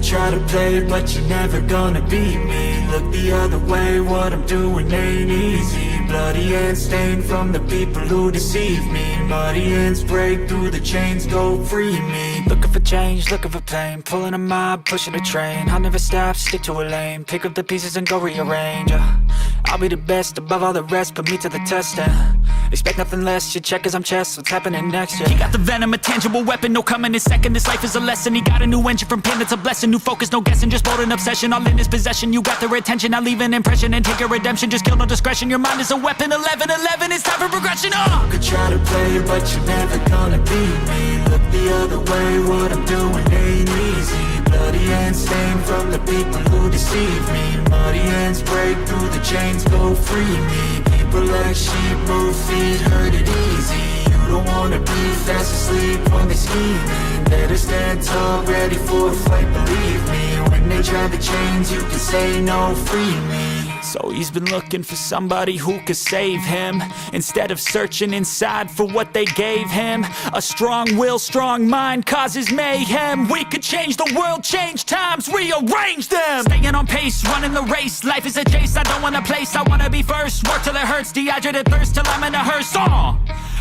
try to play, but you're never gonna beat me. Look the other way, what I'm doing ain't easy. Bloody hands stained from the people who deceive me. Muddy hands break through the chains, go free me. Looking for change, looking for pain, pulling a mob, pushing a train. I'll never stop, stick to a lane, pick up the pieces and go rearrange. I'll be the best above all the rest, put me to the test and expect nothing less, your check as I'm chess, what's happening next, yeah. He got the venom, a tangible weapon, no coming in second. This life is a lesson, he got a new engine from pain, it's a blessing. New focus, no guessing, just bold and obsession, all in his possession. You got their attention, I'll leave an impression and take your redemption. Just kill, no discretion, your mind is a weapon. 11-11, it's time for progression, You could try to play, but you're never gonna beat me. Look the other way, what I'm doing ain't easy. Bloody hands stained from the people who deceive me. Muddy hands break through the chains, go free me. People like sheep move feet, hurt it easy. You don't wanna be fast asleep when they scheming. Better stand tall, ready for a fight, believe me. When they try the chains, you can say no, free me. So he's been looking for somebody who could save him, instead of searching inside for what they gave him. A strong will, strong mind causes mayhem. We could change the world, change times, rearrange them. Staying on pace, running the race. Life is a chase, I don't want a place, I wanna be first. Work till it hurts, dehydrated thirst till I'm in a hearse.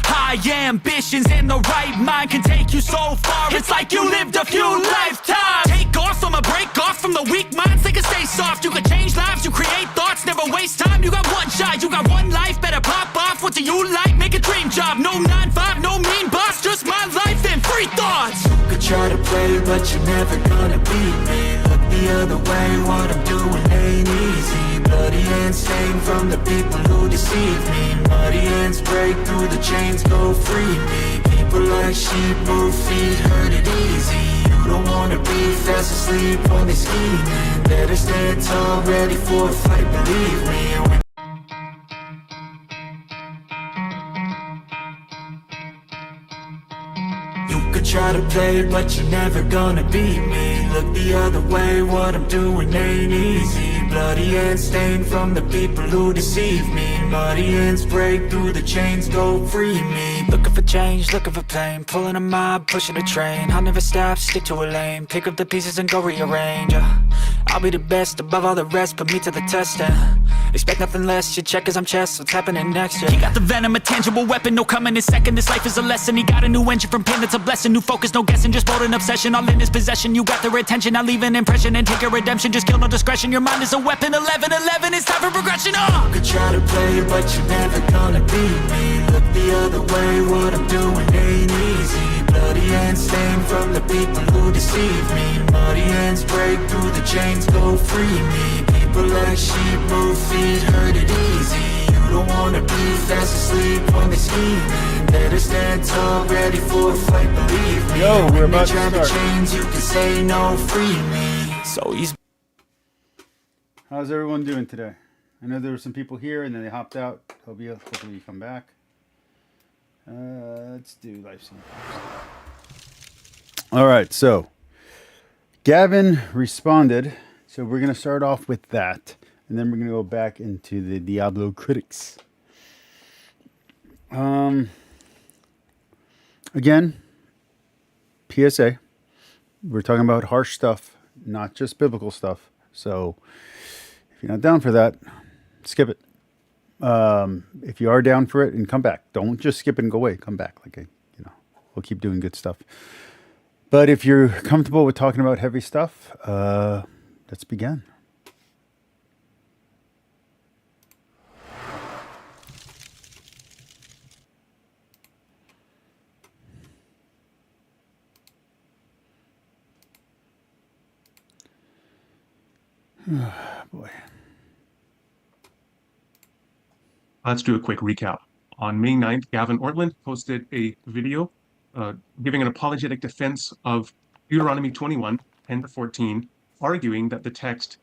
High ambitions and the right mind can take you so far. It's like you lived a few lifetimes. Take off from a break off from the weak minds, they can stay soft. You can change lives, you create thoughts, never waste time. You got one shot, you got one life, better pop off. What do you like? Make a dream job. No 9-5, no mean boss, just my life and free thoughts. You could try to play, but you're never gonna beat me. Look the other way, what I'm doing ain't easy. Bloody hands stained from the people who deceive me. Muddy hands break through the chains, go free me. People like sheep move feet, hurt it easy. You don't wanna be fast asleep when they scheming. Better stand tall, ready for a fight, believe me. You could try to play, but you're never gonna beat me. Look the other way, what I'm doing ain't easy. Bloody hands stained from the people who deceive me. Muddy hands break through the chains, go free me. Looking for change, looking for pain, pulling a mob, pushing a train. I'll never stop, stick to a lane, pick up the pieces and go rearrange. I'll be the best above all the rest, put me to the test and expect nothing less, your check as I'm chess, what's happening next, yeah. He got the venom, a tangible weapon, no coming in second. This life is a lesson, he got a new engine from pain, that's a blessing. New focus, no guessing, just bold and obsession, all in his possession. You got their attention, I'll leave an impression and take your redemption. Just kill, no discretion, your mind is a weapon. 11-11, it's time for progression, You could try to play, but you're never gonna beat me. Look the other way, what I'm doing ain't easy. Bloody hands stained from the people who deceive me. Muddy hands break through the chains, go free me. People like sheep move feet, hurt it easy. You don't wanna be fast asleep when they scheming. Better stand tall, ready for a fight, believe me. Yo, we're about to start. The start. chains, you can say no, free me. So he's. How's everyone doing today? I know there were some people here and then they hopped out. Hopefully you come back. Let's do live scene. All right, so Gavin responded. So we're going to start off with that. And then we're going to go back into the Diablo critics. Again, PSA. We're talking about harsh stuff, not just biblical stuff. So if you're not down for that, skip it. If you are down for it, and come back. Don't just skip it and go away. Come back. We'll keep doing good stuff. But if you're comfortable with talking about heavy stuff, let's begin. Boy. Let's do a quick recap. On May 9th, Gavin Ortlund posted a video giving an apologetic defense of Deuteronomy 21, 10-14, arguing that the text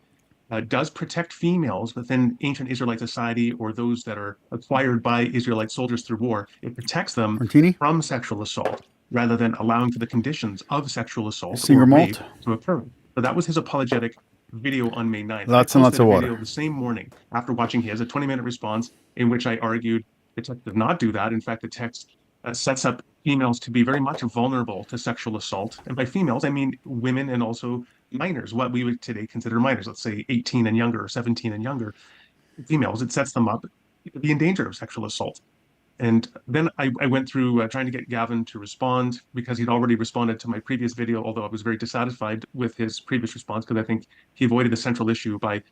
does protect females within ancient Israelite society or those that are acquired by Israelite soldiers through war. It protects them from sexual assault rather than allowing for the conditions of sexual assault or rape to occur. So that was his apologetic video on May 9th. Lots and lots of water. The same morning after watching his, a 20-minute response in which I argued the text does not do that. In fact, the text sets up females to be very much vulnerable to sexual assault. And by females, I mean women and also minors, what we would today consider minors, let's say 18 and younger or 17 and younger females. It sets them up to be in danger of sexual assault. And then I went through trying to get Gavin to respond because he'd already responded to my previous video, although I was very dissatisfied with his previous response because I think he avoided the central issue by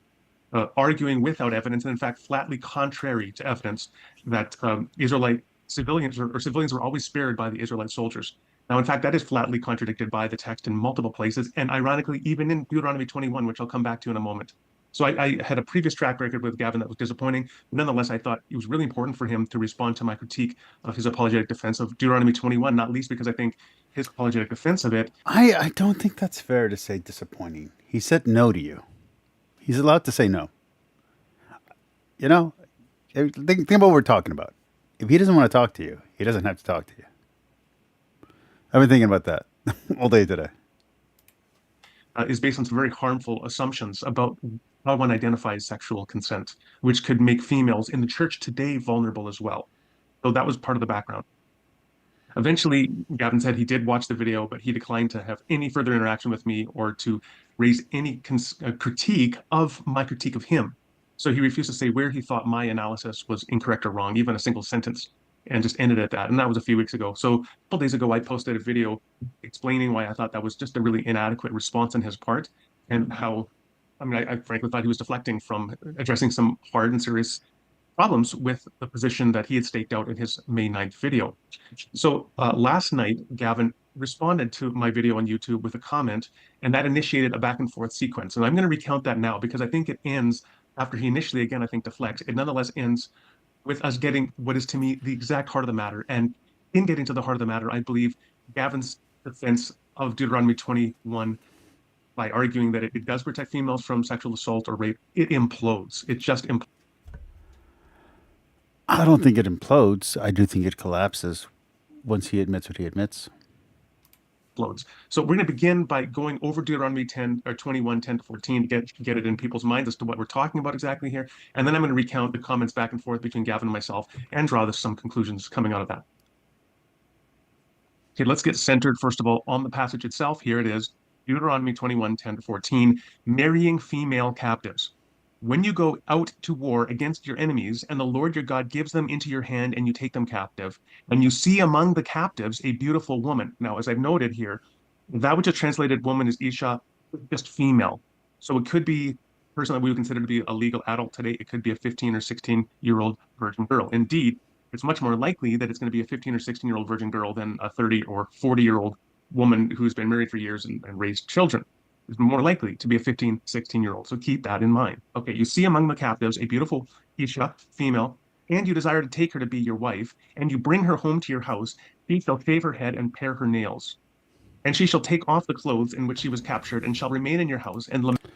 arguing without evidence and, in fact, flatly contrary to evidence that Israelite civilians or civilians were always spared by the Israelite soldiers. Now, in fact, that is flatly contradicted by the text in multiple places, and ironically, even in Deuteronomy 21, which I'll come back to in a moment. So I had a previous track record with Gavin that was disappointing. But nonetheless, I thought it was really important for him to respond to my critique of his apologetic defense of Deuteronomy 21, not least because I think his apologetic defense of it. I don't think that's fair to say disappointing. He said no to you. He's allowed to say no. You know, think about what we're talking about. If he doesn't want to talk to you, he doesn't have to talk to you. I've been thinking about that all day today. Is based on some very harmful assumptions about how one identifies sexual consent, which could make females in the church today vulnerable as well. So that was part of the background. Eventually, Gavin said he did watch the video, but he declined to have any further interaction with me or to raise any critique of my critique of him. So he refused to say where he thought my analysis was incorrect or wrong, even a single sentence, and just ended at that. And that was a few weeks ago. So a couple days ago, I posted a video explaining why I thought that was just a really inadequate response on his part and how, I mean, I frankly thought he was deflecting from addressing some hard and serious problems with the position that he had staked out in his May 9th video. So last night, Gavin responded to my video on YouTube with a comment, and that initiated a back and forth sequence. And I'm going to recount that now because I think it ends after he initially, again, I think deflects. It nonetheless ends with us getting what is to me the exact heart of the matter. And in getting to the heart of the matter, I believe Gavin's defense of Deuteronomy 21 by arguing that it does protect females from sexual assault or rape, it implodes. It just implodes. I don't think it implodes. I do think it collapses once he admits what he admits. So we're going to begin by going over Deuteronomy 10 or 21, 10 to 14 to get it in people's minds as to what we're talking about exactly here. And then I'm going to recount the comments back and forth between Gavin and myself and draw some conclusions coming out of that. Okay, let's get centered, first of all, on the passage itself. Here it is, Deuteronomy 21, 10 to 14, marrying female captives. When you go out to war against your enemies, and the Lord your God gives them into your hand, and you take them captive, and you see among the captives a beautiful woman. Now, as I've noted here, that which is translated woman is Isha, just female. So it could be a person that we would consider to be a legal adult today. It could be a 15 or 16-year-old virgin girl. Indeed, it's much more likely that it's going to be a 15 or 16-year-old virgin girl than a 30 or 40-year-old woman who's been married for years and raised children. Is more likely to be a 15, 16-year-old. So keep that in mind. Okay, you see among the captives a beautiful Isha, female, and you desire to take her to be your wife, and you bring her home to your house. She shall shave her head and pare her nails. And she shall take off the clothes in which she was captured, and shall remain in your house and lament.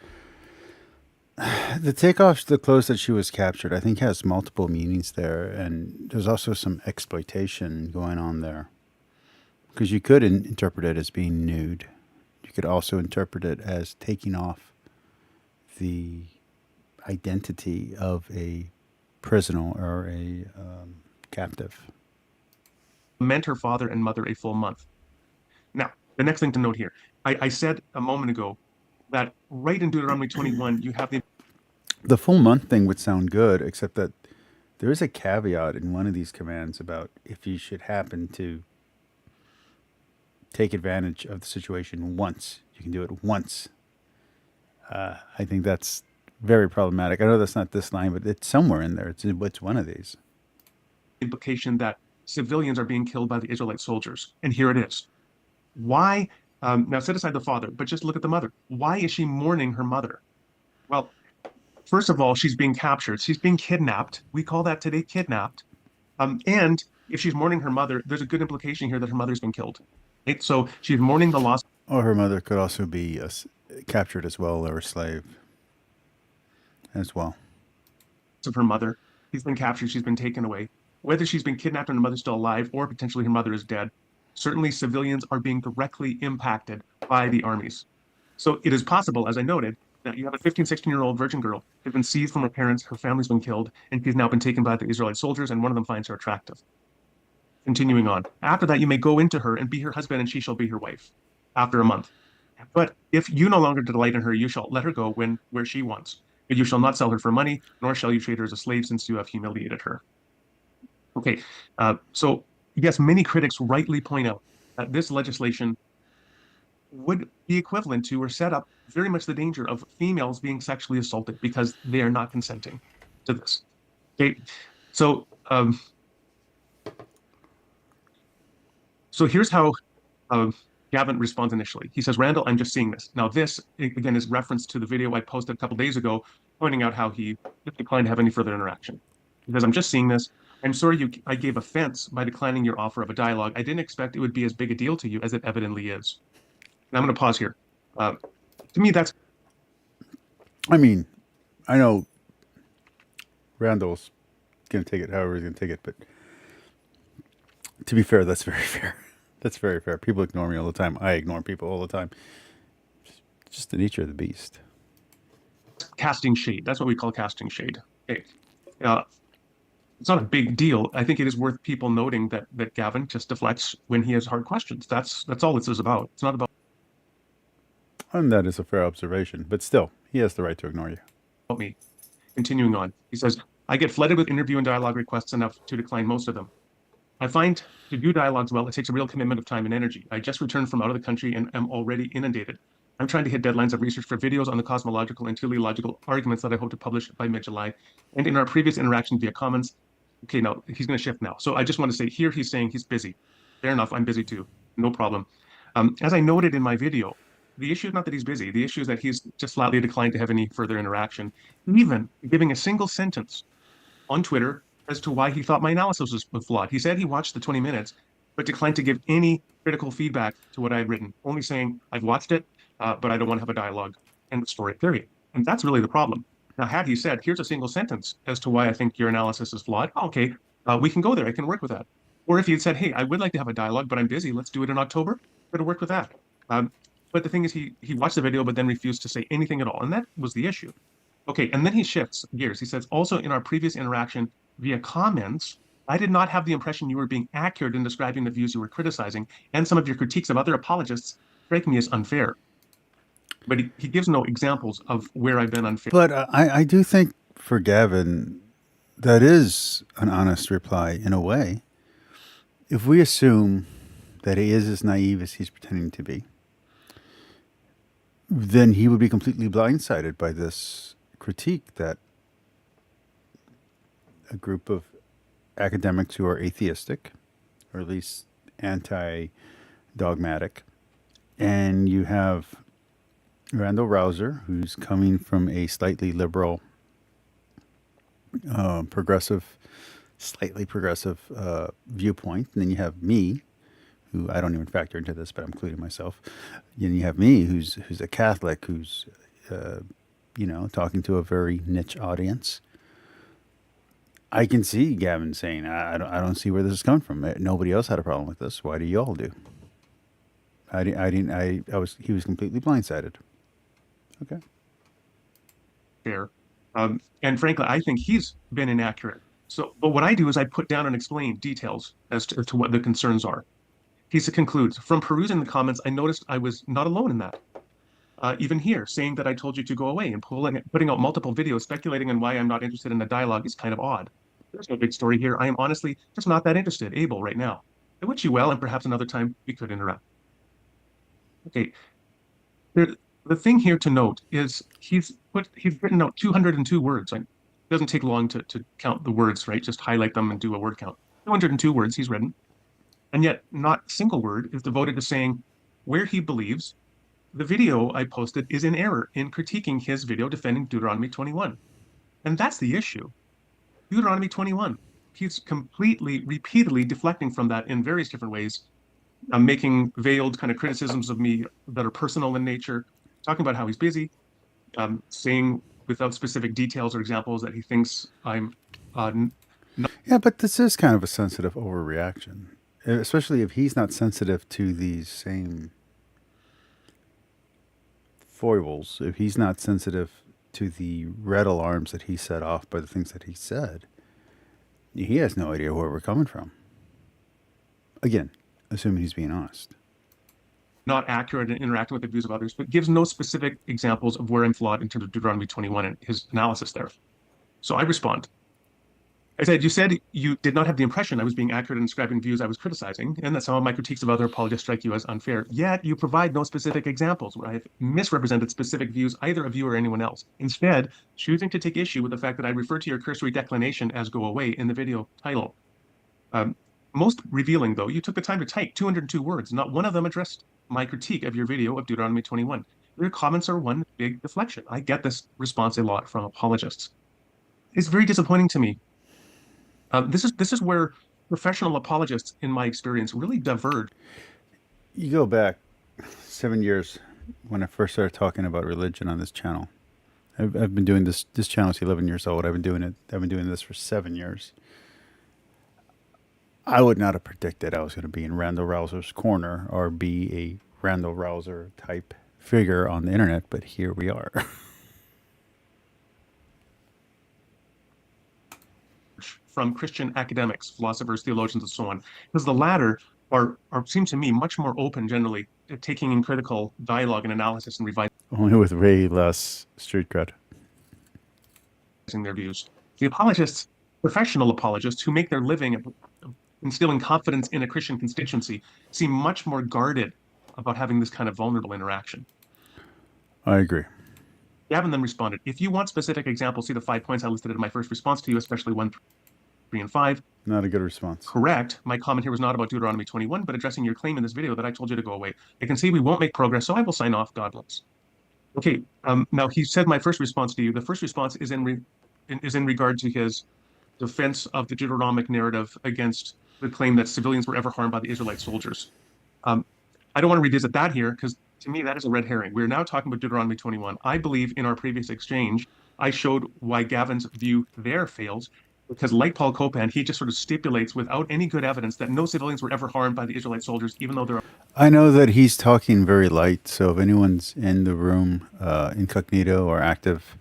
The take off the clothes that she was captured, I think, has multiple meanings there, and there's also some exploitation going on there. Because you could interpret it as being nude. You could also interpret it as taking off the identity of a prisoner or a captive. Lament her father and mother a full month. Now, the next thing to note here, I said a moment ago that right in Deuteronomy 21, you have the full month thing would sound good, except that there is a caveat in one of these commands about if you should happen to take advantage of the situation once. You can do it once. I think that's very problematic. I know that's not this line, but it's somewhere in there. It's one of these. Implication that civilians are being killed by the Israelite soldiers. And here it is. Why? Now set aside the father, but just look at the mother. Why is she mourning her mother? Well, first of all, she's being captured. She's being kidnapped. We call that today kidnapped. And if she's mourning her mother, there's a good implication here that her mother's been killed. Right? So she's mourning the loss. Or her mother could also be captured as well, or a slave as well. Of her mother. She's been captured. She's been taken away. Whether she's been kidnapped and her mother's still alive, or potentially her mother is dead, certainly civilians are being directly impacted by the armies. So it is possible, as I noted, that you have a 15, 16-year-old virgin girl who's been seized from her parents, her family's been killed, and she's now been taken by the Israelite soldiers, and one of them finds her attractive. Continuing on. After that, you may go into her and be her husband, and she shall be her wife after a month. But if you no longer delight in her, you shall let her go where she wants. But you shall not sell her for money, nor shall you treat her as a slave, since you have humiliated her. Okay, so yes, many critics rightly point out that this legislation would be equivalent to or set up very much the danger of females being sexually assaulted because they are not consenting to this. Okay, so so here's how Gavin responds initially. He says, Randall, I'm just seeing this. Now, this, again, is reference to the video I posted a couple days ago, pointing out how he declined to have any further interaction. He says, I'm just seeing this. I'm sorry I gave offense by declining your offer of a dialogue. I didn't expect it would be as big a deal to you as it evidently is. And I'm going to pause here. To me, that's... I mean, I know Randall's going to take it however he's going to take it, but to be fair, that's very fair. That's very fair. People ignore me all the time. I ignore people all the time. Just the nature of the beast. Casting shade. That's what we call casting shade. Okay. It's not a big deal. I think it is worth people noting that Gavin just deflects when he has hard questions. That's all this is about. It's not about And that is a fair observation. But still, he has the right to ignore you. me. Continuing on. He says, I get flooded with interview and dialogue requests enough to decline most of them. I find to do dialogues well, it takes a real commitment of time and energy. I just returned from out of the country and am already inundated. I'm trying to hit deadlines of research for videos on the cosmological and teleological arguments that I hope to publish by mid-July. And in our previous interaction via comments, okay, now he's going to shift now. So I just want to say here he's saying he's busy. Fair enough, I'm busy too. No problem. As I noted in my video, the issue is not that he's busy. The issue is that he's just flatly declined to have any further interaction, even giving a single sentence on Twitter as to why he thought my analysis was flawed. He said he watched the 20 minutes, but declined to give any critical feedback to what I had written, only saying, I've watched it, but I don't want to have a dialogue. End of story, period. And that's really the problem. Now, had he said, here's a single sentence as to why I think your analysis is flawed, okay, we can go there. I can work with that. Or if he had said, hey, I would like to have a dialogue, but I'm busy. Let's do it in October. Could have worked with that. But the thing is, he watched the video, but then refused to say anything at all. And that was the issue. Okay, and then he shifts gears. He says, also in our previous interaction via comments, I did not have the impression you were being accurate in describing the views you were criticizing, and some of your critiques of other apologists strike me as unfair. But he gives no examples of where I've been unfair. But I do think for Gavin, that is an honest reply in a way. If we assume that he is as naive as he's pretending to be, then he would be completely blindsided by this critique that a group of academics who are atheistic, or at least anti-dogmatic, and you have Randall Rouser, who's coming from a slightly liberal, slightly progressive viewpoint, and then you have me, who I don't even factor into this, but I'm including myself. And you have me, who's a Catholic, who's talking to a very niche audience. I can see Gavin saying, I don't see where this is coming from. Nobody else had a problem with this. Why do y'all do? He was completely blindsided. Okay. Fair. And frankly, I think he's been inaccurate. So, but what I do is I put down and explain details as to what the concerns are. He concludes, from perusing the comments, I noticed I was not alone in that. Even here, saying that I told you to go away and putting out multiple videos speculating on why I'm not interested in the dialogue is kind of odd. There's no big story here. I am honestly just not that able right now. I wish you well, and perhaps another time we could interact. Okay. The thing here to note is he's written out 202 words. It doesn't take long to count the words, right? Just highlight them and do a word count. 202 words he's written. And yet not a single word is devoted to saying where he believes the video I posted is in error in critiquing his video defending Deuteronomy 21. And that's the issue. Deuteronomy 21. He's repeatedly deflecting from that in various different ways, making veiled kind of criticisms of me that are personal in nature, talking about how he's busy, saying without specific details or examples that he thinks I'm Yeah, but this is kind of a sensitive overreaction, especially if he's not sensitive to these same foibles, if he's not sensitive to the red alarms that he set off by the things that he said. He has no idea where we're coming from. Again, assuming he's being honest. Not accurate in interacting with the views of others, but gives no specific examples of where I'm flawed in terms of Deuteronomy 21 and his analysis there. So I respond. I said, you said you did not have the impression I was being accurate in describing views I was criticizing, and that some of my critiques of other apologists strike you as unfair. Yet you provide no specific examples where I have misrepresented specific views, either of you or anyone else. Instead, choosing to take issue with the fact that I refer to your cursory declination as go away in the video title. Most revealing, though, you took the time to type 202 words. Not one of them addressed my critique of your video of Deuteronomy 21. Your comments are one big deflection. I get this response a lot from apologists. It's very disappointing to me. This is where professional apologists, in my experience, really diverge. You go back 7 years when I first started talking about religion on this channel. I've been doing this. This channel is 11 years old. I've been doing this for 7 years. I would not have predicted I was going to be in Randall Rouser's corner or be a Randall Rouser type figure on the internet, but here we are. From Christian academics, philosophers, theologians, and so on, because the latter are seem to me much more open generally to taking in critical dialogue and analysis and revising Only with way less street cred. their views. The apologists, professional apologists who make their living instilling confidence in a Christian constituency, seem much more guarded about having this kind of vulnerable interaction. I agree. Gavin then responded, if you want specific examples, see the 5 points I listed in my first response to you, especially 1, 3, and 5. Not a good response. Correct. My comment here was not about Deuteronomy 21, but addressing your claim in this video that I told you to go away. I can see we won't make progress, so I will sign off. God bless. Okay. Now he said my first response to you. The first response is in regard to his defense of the Deuteronomic narrative against the claim that civilians were ever harmed by the Israelite soldiers. I don't want to revisit that here because to me that is a red herring. We're now talking about Deuteronomy 21. I believe in our previous exchange, I showed why Gavin's view there fails. Because like Paul Copan, he just sort of stipulates without any good evidence that no civilians were ever harmed by the Israelite soldiers, even though there are. I know that he's talking very light, so if anyone's in the room, incognito or active,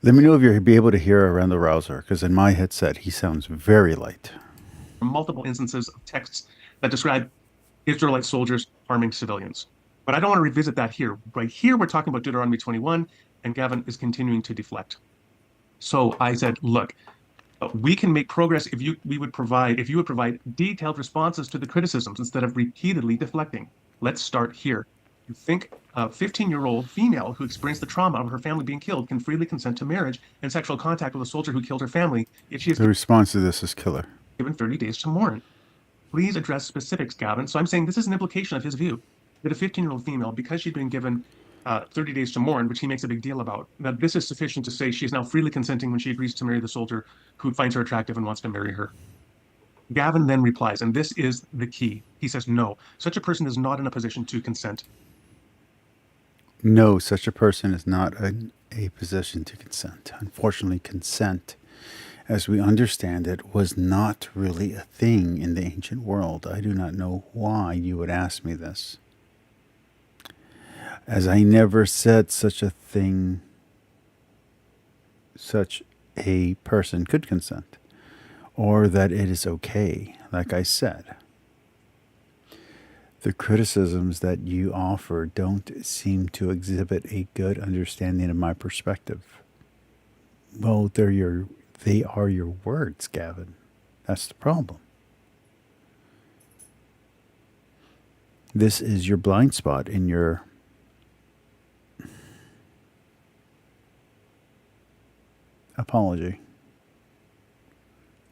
let me know if you'll be able to hear Randall Rouser, because in my headset, he sounds very light. Multiple instances of texts that describe Israelite soldiers harming civilians. But I don't want to revisit that here. Right here, we're talking about Deuteronomy 21, and Gavin is continuing to deflect. So I said, look, we can make progress if you would provide detailed responses to the criticisms instead of repeatedly deflecting. Let's start here. You think a 15-year-old female who experienced the trauma of her family being killed can freely consent to marriage and sexual contact with a soldier who killed her family if she is The response to this is killer. given 30 days to mourn? Please address specifics, Gavin. So I'm saying this is an implication of his view that a 15-year-old female, because she'd been given 30 days to mourn, which he makes a big deal about, that this is sufficient to say she is now freely consenting when she agrees to marry the soldier who finds her attractive and wants to marry her. Gavin then replies, and this is the key. He says, no, such a person is not in a position to consent. No, such a person is not in a position to consent. Unfortunately, consent, as we understand it, was not really a thing in the ancient world. I do not know why you would ask me this, as I never said such a thing, such a person could consent, or that it is okay, like I said. The criticisms that you offer don't seem to exhibit a good understanding of my perspective. Well, they are your words, Gavin. That's the problem. This is your blind spot in your apology.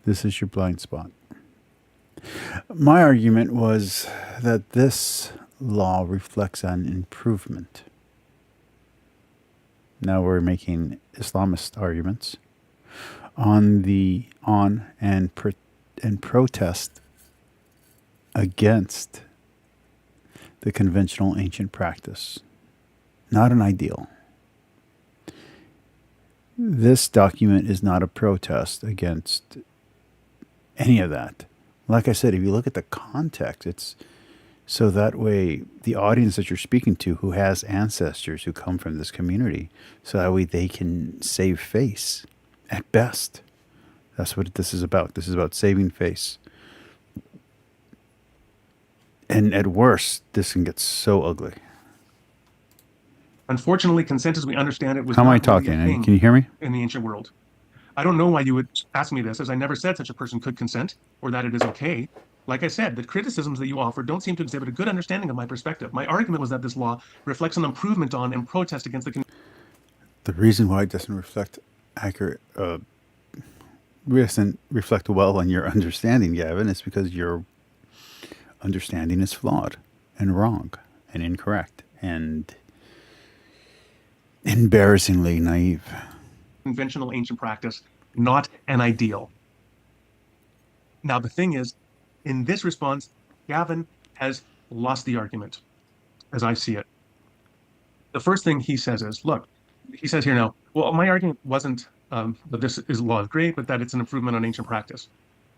This is your blind spot. My argument was that this law reflects an improvement. Now we're making Islamist arguments and protest against the conventional ancient practice. Not an ideal. This document is not a protest against any of that. Like I said, if you look at the context, it's so that way the audience that you're speaking to who has ancestors who come from this community, so that way they can save face at best. That's what this is about. This is about saving face. And at worst, this can get so ugly. Unfortunately, consent as we understand it was How am I not really a talking? thing Can you hear me? in the ancient world. I don't know why you would ask me this, as I never said such a person could consent or that it is okay. Like I said, the criticisms that you offer don't seem to exhibit a good understanding of my perspective. My argument was that this law reflects an improvement on and protest against The reason why it doesn't reflect doesn't reflect well on your understanding, Gavin, is because your understanding is flawed and wrong and incorrect and embarrassingly naive. conventional ancient practice, not an ideal. Now, the thing is, in this response, Gavin has lost the argument, as I see it. The first thing he says is, look, he says here now, well, my argument wasn't that this is law is great, but that it's an improvement on ancient practice.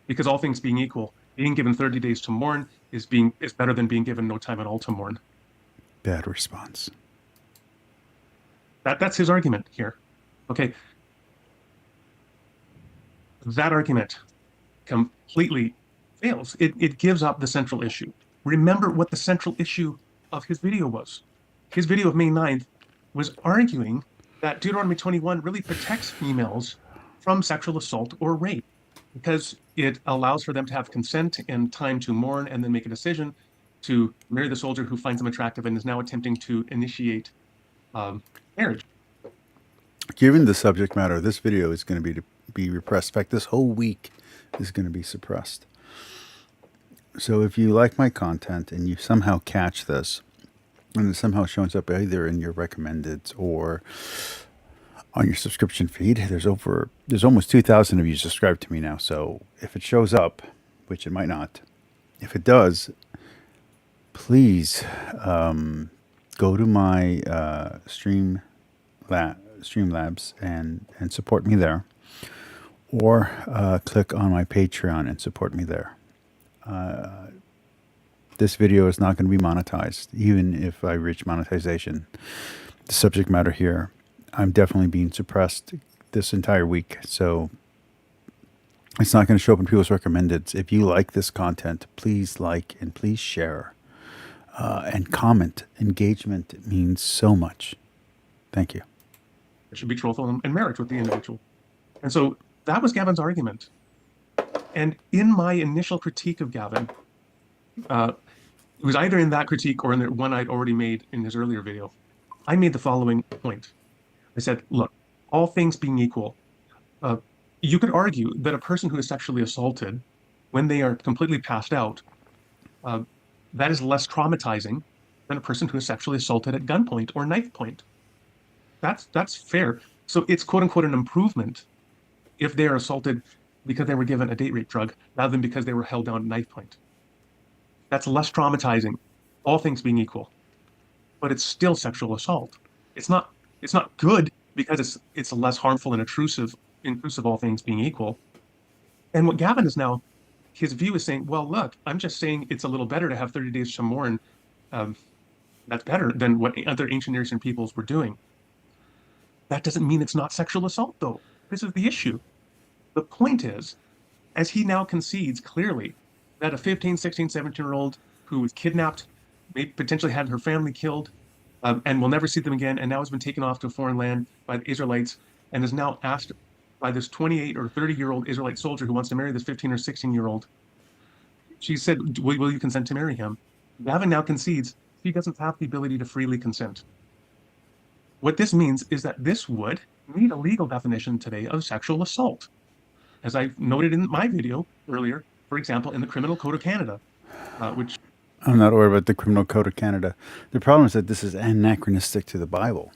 Because all things being equal, being given 30 days to mourn is better than being given no time at all to mourn. Bad response. That's his argument here. Okay. That argument completely fails. It gives up the central issue. Remember what the central issue of his video was. His video of May 9th was arguing that Deuteronomy 21 really protects females from sexual assault or rape because it allows for them to have consent and time to mourn and then make a decision to marry the soldier who finds them attractive and is now attempting to initiate marriage. Given the subject matter, this video is going to be repressed. In fact, this whole week is going to be suppressed. So if you like my content and you somehow catch this, and it somehow shows up either in your recommendeds or on your subscription feed, there's almost 2,000 of you subscribed to me now. So if it shows up, which it might not, if it does, please go to my Streamlabs and support me there, or click on my Patreon and support me there. This video is not going to be monetized, even if I reach monetization. The subject matter here, I'm definitely being suppressed this entire week, so it's not going to show up in people's recommendeds. If you like this content, please like and please share and comment. Engagement means so much. Thank you. It should be betrothal and marriage with the individual. And so that was Gavin's argument. And in my initial critique of Gavin, it was either in that critique or in the one I'd already made in his earlier video, I made the following point. I said, look, all things being equal, you could argue that a person who is sexually assaulted, when they are completely passed out, that is less traumatizing than a person who is sexually assaulted at gunpoint or knife point. That's fair. So it's quote unquote an improvement if they are assaulted because they were given a date rape drug rather than because they were held down at knife point. That's less traumatizing, all things being equal. But it's still sexual assault. It's not good because it's less harmful and intrusive, all things being equal. And what Gavin is now, his view is saying, well, look, I'm just saying it's a little better to have 30 days to mourn. That's better than what other ancient Near Eastern peoples were doing. That doesn't mean it's not sexual assault, though. This is the issue. The point is, as he now concedes clearly, that a 15, 16, 17-year-old who was kidnapped, potentially had her family killed, and will never see them again, and now has been taken off to a foreign land by the Israelites, and is now asked by this 28 or 30-year-old Israelite soldier who wants to marry this 15 or 16-year-old. She said, will you consent to marry him? Gavin now concedes he doesn't have the ability to freely consent. What this means is that this would need a legal definition today of sexual assault. As I noted in my video earlier, for example, in the Criminal Code of Canada, which... I'm not worried about the Criminal Code of Canada. The problem is that this is anachronistic to the Bible.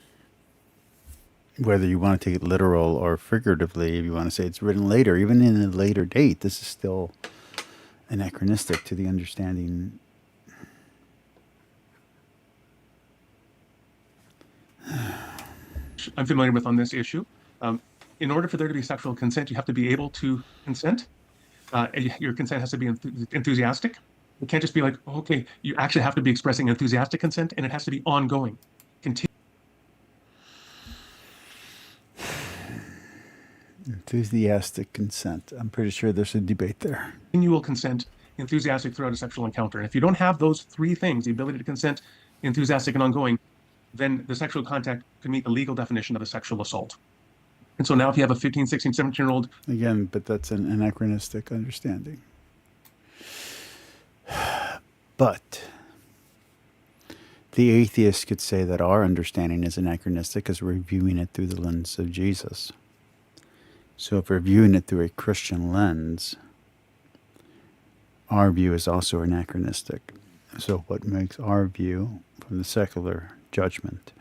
Whether you want to take it literal or figuratively, if you want to say it's written later, even in a later date, this is still anachronistic to the understanding. I'm familiar with on this issue. In order for there to be sexual consent, you have to be able to consent. Your consent has to be enthusiastic. It can't just be like, okay, you actually have to be expressing enthusiastic consent, and it has to be ongoing. Enthusiastic consent. I'm pretty sure there's a debate there. Continual consent enthusiastic throughout a sexual encounter. And if you don't have those three things, the ability to consent, enthusiastic, and ongoing, then the sexual contact could meet the legal definition of a sexual assault. And so now if you have a 15, 16, 17-year-old... Again, but that's an anachronistic understanding. But the atheist could say that our understanding is anachronistic because we're viewing it through the lens of Jesus. So if we're viewing it through a Christian lens, our view is also anachronistic. So what makes our view from the secular judgment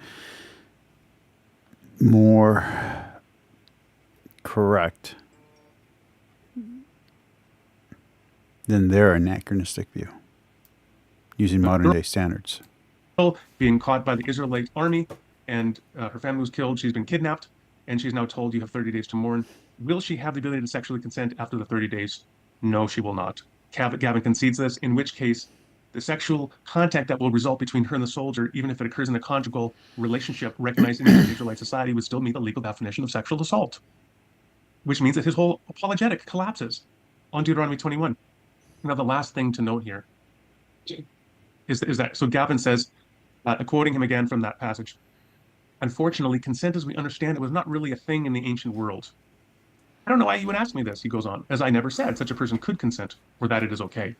more correct than their anachronistic view using modern day standards? Being caught by the Israelite army, and her family was killed. She's been kidnapped, and she's now told you have 30 days to mourn. Will she have the ability to sexually consent after the 30 days? No, she will not. Gavin concedes this, in which case the sexual contact that will result between her and the soldier, even if it occurs in a conjugal relationship recognized in Israelite society, would still meet the legal definition of sexual assault, which means that his whole apologetic collapses on Deuteronomy 21. Now, the last thing to note here is that, so Gavin says, quoting him again from that passage, unfortunately, consent as we understand it was not really a thing in the ancient world. I don't know why you would ask me this, he goes on, as I never said such a person could consent, or that it is okay.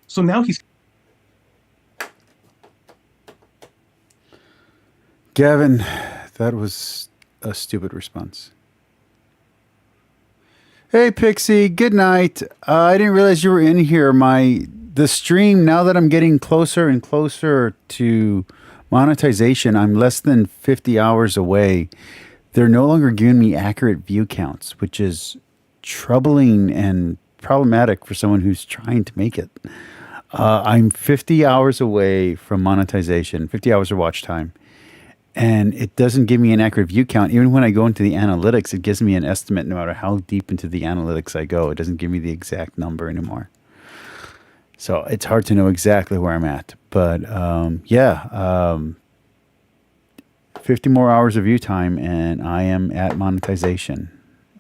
So now he's... Gavin, that was a stupid response. Hey, Pixie, good night. I didn't realize you were in here. The stream, now that I'm getting closer and closer to monetization, I'm less than 50 hours away. They're no longer giving me accurate view counts, which is troubling and problematic for someone who's trying to make it. I'm 50 hours away from monetization, 50 hours of watch time, and it doesn't give me an accurate view count. Even when I go into the analytics, it gives me an estimate no matter how deep into the analytics I go. It doesn't give me the exact number anymore. So it's hard to know exactly where I'm at. But 50 more hours of view time, and I am at monetization,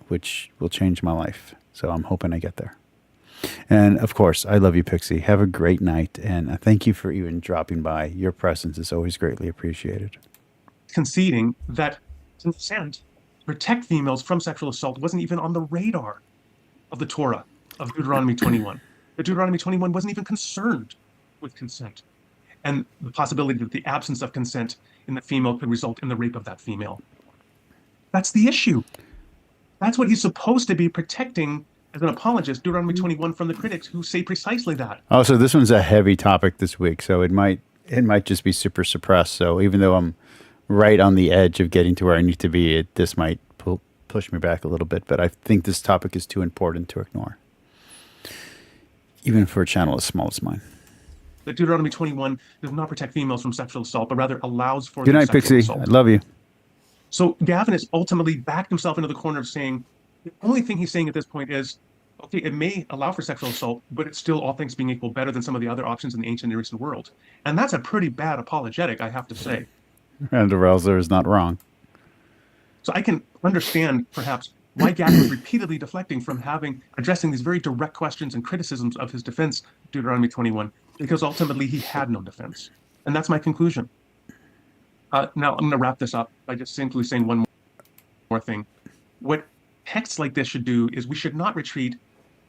which will change my life. So I'm hoping I get there. And of course, I love you, Pixie. Have a great night, and thank you for even dropping by. Your presence is always greatly appreciated. Conceding that consent to protect females from sexual assault wasn't even on the radar of the Torah of Deuteronomy 21. That Deuteronomy 21 wasn't even concerned with consent and the possibility that the absence of consent in the female could result in the rape of that female. That's the issue. That's what he's supposed to be protecting as an apologist, Deuteronomy 21, from the critics who say precisely that. Also, this one's a heavy topic this week, so it might just be super suppressed. So even though I'm right on the edge of getting to where I need to be, this might push me back a little bit. But I think this topic is too important to ignore, even for a channel as small as mine. That Deuteronomy 21 does not protect females from sexual assault, but rather allows for Good night, Pixie. assault. I love you. So Gavin has ultimately backed himself into the corner of saying, the only thing he's saying at this point is, okay, it may allow for sexual assault, but it's still, all things being equal, better than some of the other options in the ancient Near Eastern world. And that's a pretty bad apologetic, I have to say. And Rouser is not wrong. So I can understand, perhaps, why Gavin was repeatedly deflecting from addressing these very direct questions and criticisms of his defense, Deuteronomy 21, because ultimately he had no defense. And that's my conclusion. Now, I'm going to wrap this up by just simply saying one more thing. What texts like this should do is we should not retreat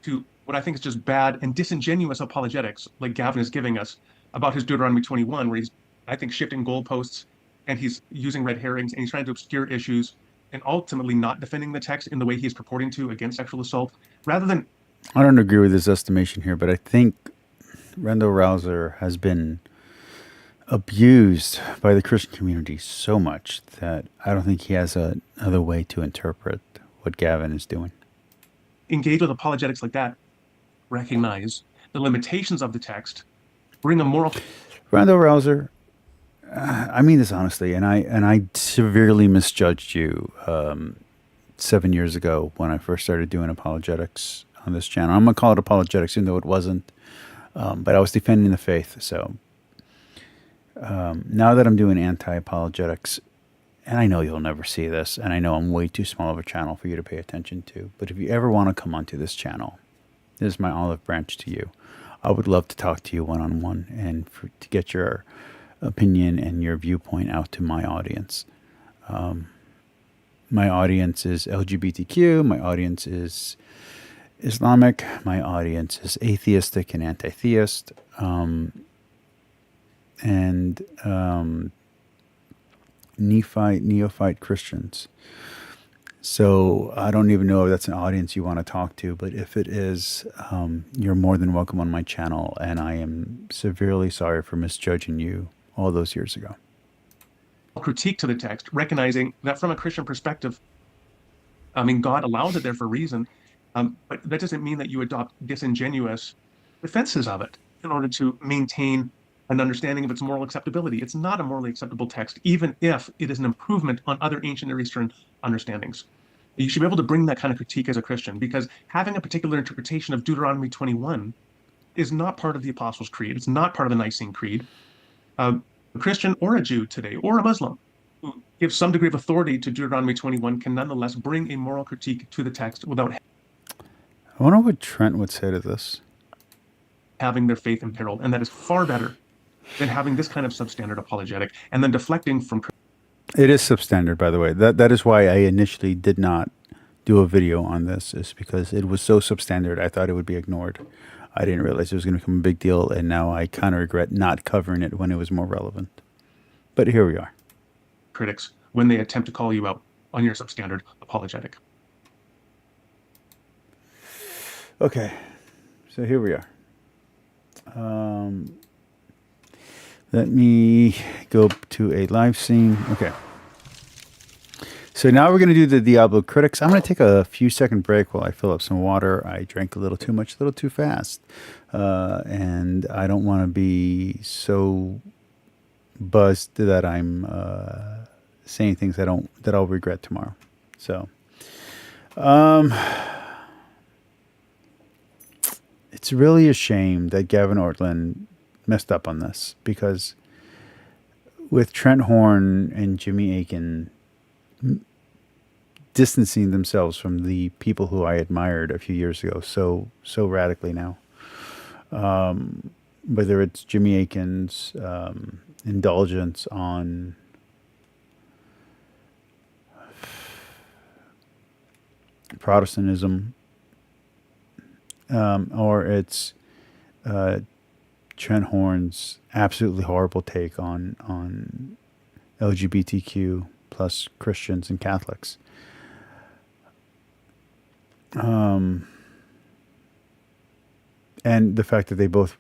to what I think is just bad and disingenuous apologetics like Gavin is giving us about his Deuteronomy 21, where he's, I think, shifting goalposts and he's using red herrings and he's trying to obscure issues and ultimately not defending the text in the way he's purporting to against sexual assault, rather than... I don't agree with his estimation here, but I think Randall Rouser has been abused by the Christian community so much that I don't think he has another way to interpret what Gavin is doing. Engage with apologetics like that, recognize the limitations of the text, bring a moral... Randall Rouser, I mean this honestly, and I severely misjudged you 7 years ago when I first started doing apologetics on this channel. I'm going to call it apologetics, even though it wasn't, but I was defending the faith. So now that I'm doing anti-apologetics, and I know you'll never see this, and I know I'm way too small of a channel for you to pay attention to, but if you ever want to come onto this channel This is my olive branch to you. I would love to talk to you one-on-one and to get your opinion and your viewpoint out to my audience. My audience is LGBTQ. My audience is Islamic. My audience is atheistic and anti-theist. And neophyte Christians. So I don't even know if that's an audience you want to talk to, but if it is, you're more than welcome on my channel, and I am severely sorry for misjudging you all those years ago. Critique to the text, recognizing that from a Christian perspective, I mean, God allows it there for a reason, but that doesn't mean that you adopt disingenuous defenses of it in order to maintain an understanding of its moral acceptability. It's not a morally acceptable text, even if it is an improvement on other ancient Near Eastern understandings. You should be able to bring that kind of critique as a Christian, because having a particular interpretation of Deuteronomy 21 is not part of the Apostles' Creed. It's not part of the Nicene Creed. A Christian or a Jew today, or a Muslim, who gives some degree of authority to Deuteronomy 21 can nonetheless bring a moral critique to the text without I wonder what Trent would say to this. having their faith imperiled. And that is far better than having this kind of substandard apologetic and then deflecting from. It is substandard, by the way. That is why I initially did not do a video on this, is because it was so substandard. I thought it would be ignored. I didn't realize it was going to become a big deal, and now I kind of regret not covering it when it was more relevant. But here we are. Critics when they attempt to call you out on your substandard apologetic. Okay, so here we are. Let me go to a live scene. Okay. So now we're going to do the Diablo critics. I'm going to take a few second break while I fill up some water. I drank a little too much, a little too fast. And I don't want to be so buzzed that I'm saying things that I'll regret tomorrow. So, it's really a shame that Gavin Ortlund messed up on this, because with Trent Horn and Jimmy Akin distancing themselves from the people who I admired a few years ago so radically now, whether it's Jimmy Akin's indulgence on Protestantism, or it's Trent Horn's absolutely horrible take on LGBTQ plus Christians and Catholics. And the fact that they both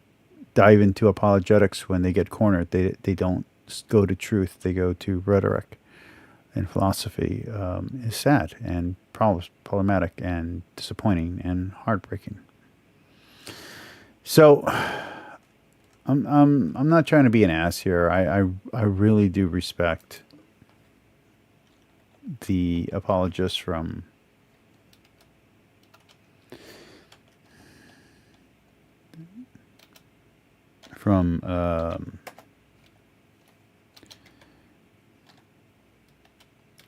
dive into apologetics when they get cornered. They don't go to truth. They go to rhetoric and philosophy. Is sad and problematic and disappointing and heartbreaking. So I'm not trying to be an ass here. I really do respect the apologists from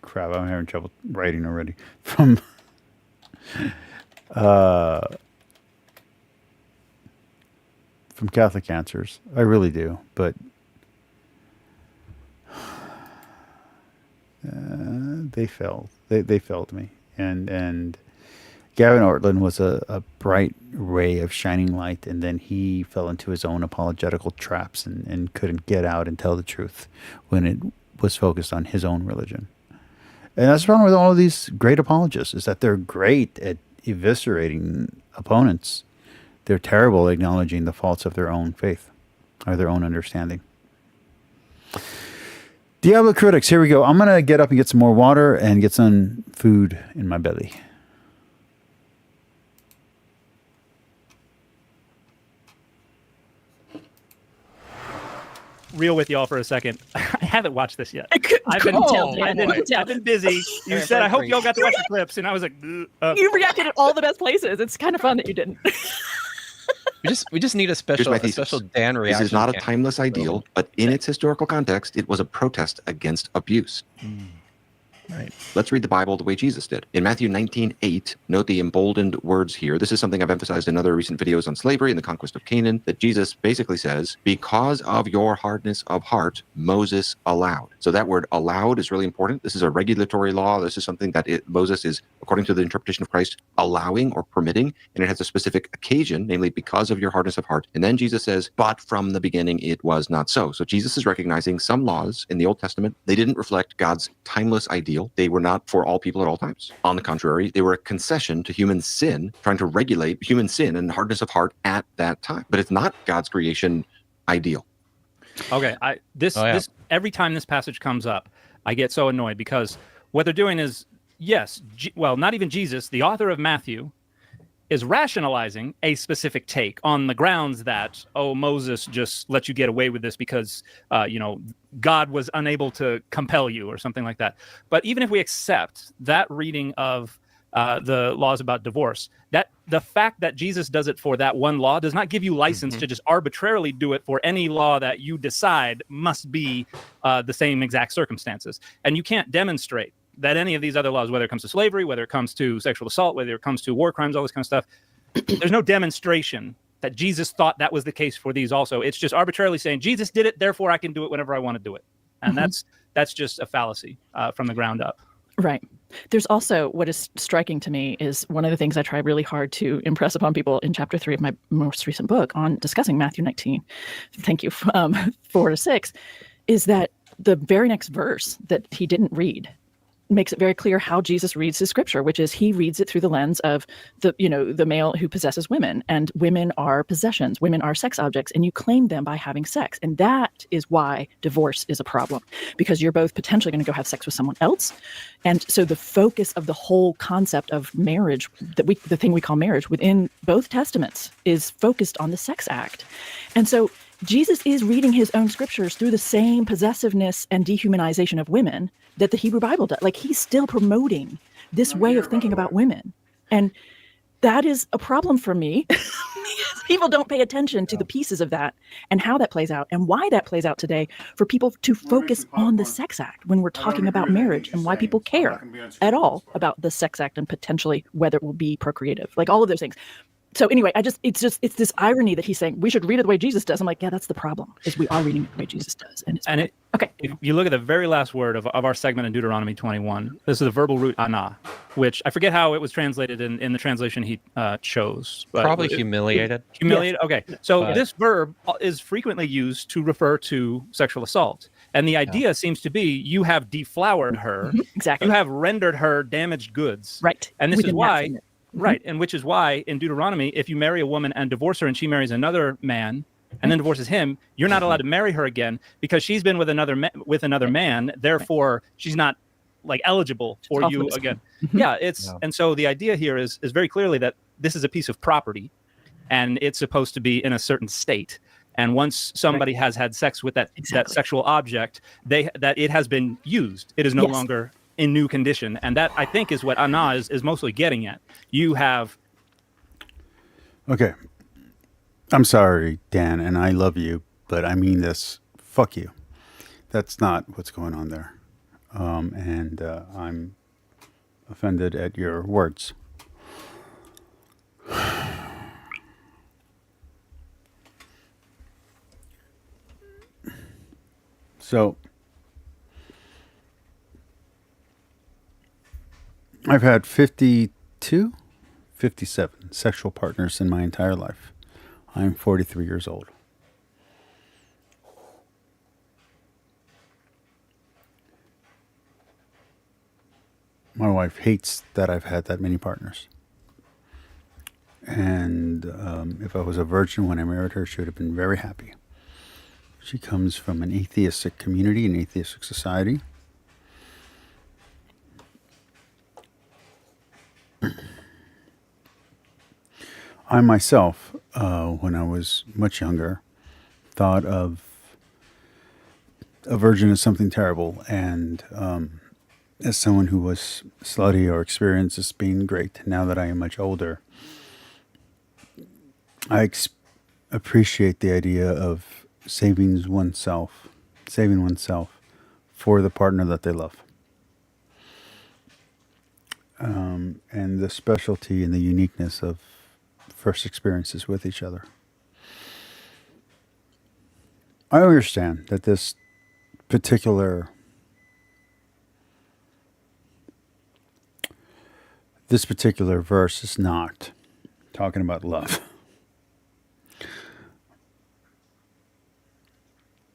crap, I'm having trouble writing already. From Catholic Answers. I really do, but they failed. They failed me. And Gavin Ortlund was a bright ray of shining light, and then he fell into his own apologetical traps and couldn't get out and tell the truth when it was focused on his own religion. And that's wrong with all of these great apologists, is that they're great at eviscerating opponents. They're terrible at acknowledging the faults of their own faith or their own understanding. Diablo critics, here we go. I'm going to get up and get some more water and get some food in my belly. Real with y'all for a second. I haven't watched this yet. I've been busy. You said, I hope y'all got to watch the clips. And I was like, you reacted at all the best places. It's kind of fun that you didn't. We just need a special Dan reaction. This is not a timeless ideal, but in its historical context, it was a protest against abuse. Right. Let's read the Bible the way Jesus did. In Matthew 19:8, note the emboldened words here. This is something I've emphasized in other recent videos on slavery and the conquest of Canaan, that Jesus basically says, because of your hardness of heart, Moses allowed. So that word allowed is really important. This is a regulatory law. This is something that Moses is, according to the interpretation of Christ, allowing or permitting, and it has a specific occasion, namely because of your hardness of heart. And then Jesus says, but from the beginning it was not so. So Jesus is recognizing some laws in the Old Testament, they didn't reflect God's timeless ideal. They were not for all people at all times. On the contrary, they were a concession to human sin, trying to regulate human sin and hardness of heart at that time. But it's not God's creation ideal. Okay, this every time this passage comes up, I get so annoyed because what they're doing is, yes, well, not even Jesus, the author of Matthew, is rationalizing a specific take on the grounds that, oh, Moses just let you get away with this because, God was unable to compel you or something like that. But even if we accept that reading of the laws about divorce, that the fact that Jesus does it for that one law does not give you license to just arbitrarily do it for any law that you decide must be the same exact circumstances. And you can't demonstrate that any of these other laws, whether it comes to slavery, whether it comes to sexual assault, whether it comes to war crimes, all this kind of stuff, there's no demonstration that Jesus thought that was the case for these also. It's just arbitrarily saying, Jesus did it, therefore I can do it whenever I want to do it. And that's just a fallacy from the ground up. Right. There's also, what is striking to me is one of the things I try really hard to impress upon people in chapter 3 of my most recent book on discussing Matthew 19, thank you, 4-6, is that the very next verse that he didn't read makes it very clear how Jesus reads his scripture, which is he reads it through the lens of the male who possesses women, and women are possessions, women are sex objects, and you claim them by having sex. And that is why divorce is a problem, because you're both potentially going to go have sex with someone else. And so the focus of the whole concept of marriage, the thing we call marriage within both testaments, is focused on the sex act. And so Jesus is reading his own scriptures through the same possessiveness and dehumanization of women that the Hebrew Bible does. Like, he's still promoting this way of thinking about women. And that is a problem for me. People don't pay attention to the pieces of that and how that plays out and why that plays out today for people to focus on the sex act when we're talking about marriage, and why people care at all about the sex act and potentially whether it will be procreative, like all of those things. So anyway, it's this irony that he's saying we should read it the way Jesus does. I'm like, yeah, that's the problem, is we are reading it the way Jesus does. Okay. If you look at the very last word of our segment in Deuteronomy 21, this is the verbal root anah, which I forget how it was translated in the translation he chose. But probably humiliated. Humiliated. Yes. Okay. So this verb is frequently used to refer to sexual assault. And the idea seems to be you have deflowered her. Exactly. You have rendered her damaged goods. Right. And this is why... Right. And which is why in Deuteronomy, if you marry a woman and divorce her and she marries another man and then divorces him, you're not allowed to marry her again because she's been with another man. Therefore, she's not like eligible for you again. And so the idea here is very clearly that this is a piece of property and it's supposed to be in a certain state. And once somebody has had sex with that sexual object, that it has been used. It is no longer in new condition. And that, I think, is what Anna is mostly getting at. You have... Okay. I'm sorry, Dan, and I love you, but I mean this. Fuck you. That's not what's going on there. And I'm offended at your words. So... I've had 57 sexual partners in my entire life. I'm 43 years old. My wife hates that I've had that many partners. And if I was a virgin when I married her, she would have been very happy. She comes from an atheistic community, an atheistic society. I myself, when I was much younger, thought of a virgin as something terrible, and as someone who was slutty or experienced as being great. Now that I am much older, I appreciate the idea of saving oneself for the partner that they love. and the specialty and the uniqueness of first experiences with each other. I understand that this particular verse is not talking about love.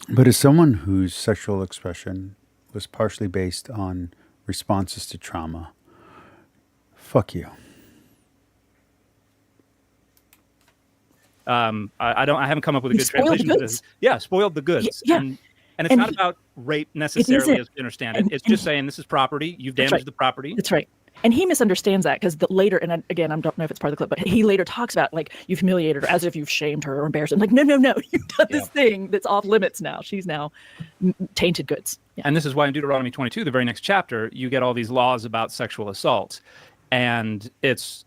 But as someone whose sexual expression was partially based on responses to trauma, fuck you. I haven't come up with a good translation for this. Yeah, spoiled the goods. Yeah. And it's not about rape necessarily, as we understand it. It's just saying this is property. You've damaged the property. That's right. And he misunderstands that because later, and again, I don't know if it's part of the clip, but he later talks about like you've humiliated her as if you've shamed her or embarrassed her. Like, no, you've done this thing that's off limits now. She's now tainted goods. Yeah. And this is why in Deuteronomy 22, the very next chapter, you get all these laws about sexual assault. And it's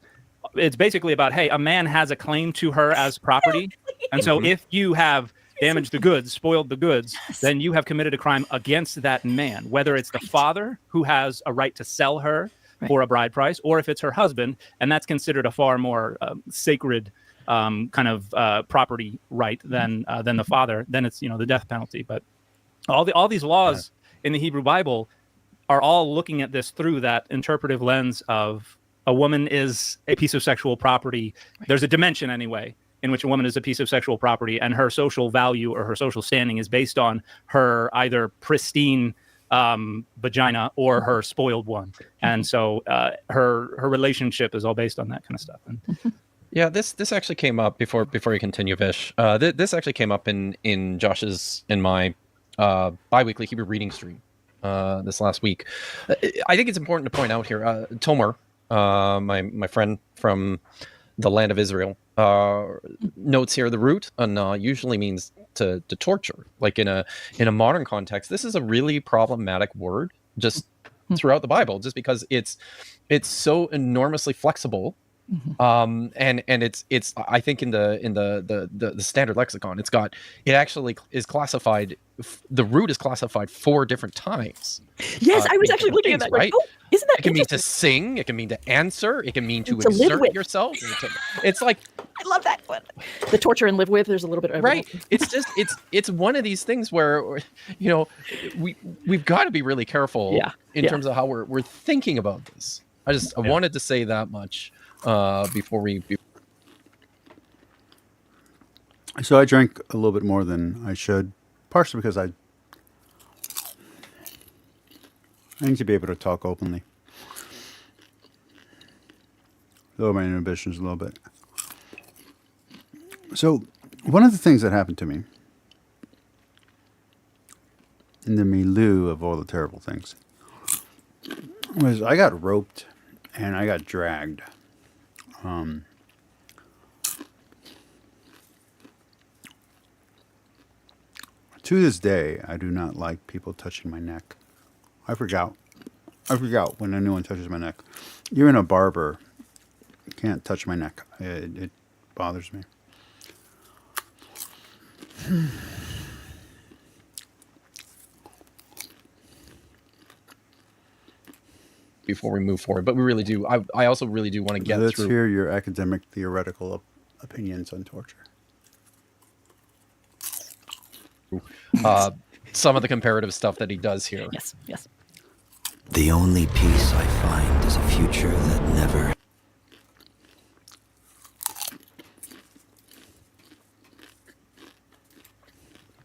basically about, hey, a man has a claim to her as property. And so if you have damaged the goods, spoiled the goods, then you have committed a crime against that man, whether it's the father who has a right to sell her for a bride price, or if it's her husband, and that's considered a far more sacred kind of property right than the father, then it's the death penalty. But all these laws in the Hebrew Bible are all looking at this through that interpretive lens of a woman is a piece of sexual property. There's a dimension anyway in which a woman is a piece of sexual property, and her social value or her social standing is based on her either pristine vagina or her spoiled one. And so her relationship is all based on that kind of stuff. Yeah, this actually came up before you continue, Vish. This actually came up in Josh's and my bi-weekly Hebrew reading stream this last week. I think it's important to point out here, Tomer, my friend from the land of Israel, notes here the root usually means to torture. Like in a modern context, this is a really problematic word just throughout the Bible, just because it's so enormously flexible. And it's I think in the standard lexicon, it actually is classified. The root is classified 4 different times. Yes, I was actually looking at that. Right? Like, oh, isn't that it can mean to sing. It can mean to answer. It can mean to live exert with. yourself. It's like, I love that one. The torture and live with. There's a little bit of right. It's just it's one of these things where we've got to be really careful in terms of how we're thinking about this. I wanted to say that much before we. So I drank a little bit more than I should, partially because I need to be able to talk openly. Lower my inhibitions a little bit. So one of the things that happened to me in the milieu of all the terrible things was I got roped and I got dragged. To this day, I do not like people touching my neck. I freak out when anyone touches my neck. Even a barber can't touch my neck. It bothers me. Before we move forward, but we really do. I also really do want to get through. Let's hear your academic theoretical opinions on torture. Some of the comparative stuff that he does here. Yes. The only peace I find is a future that never...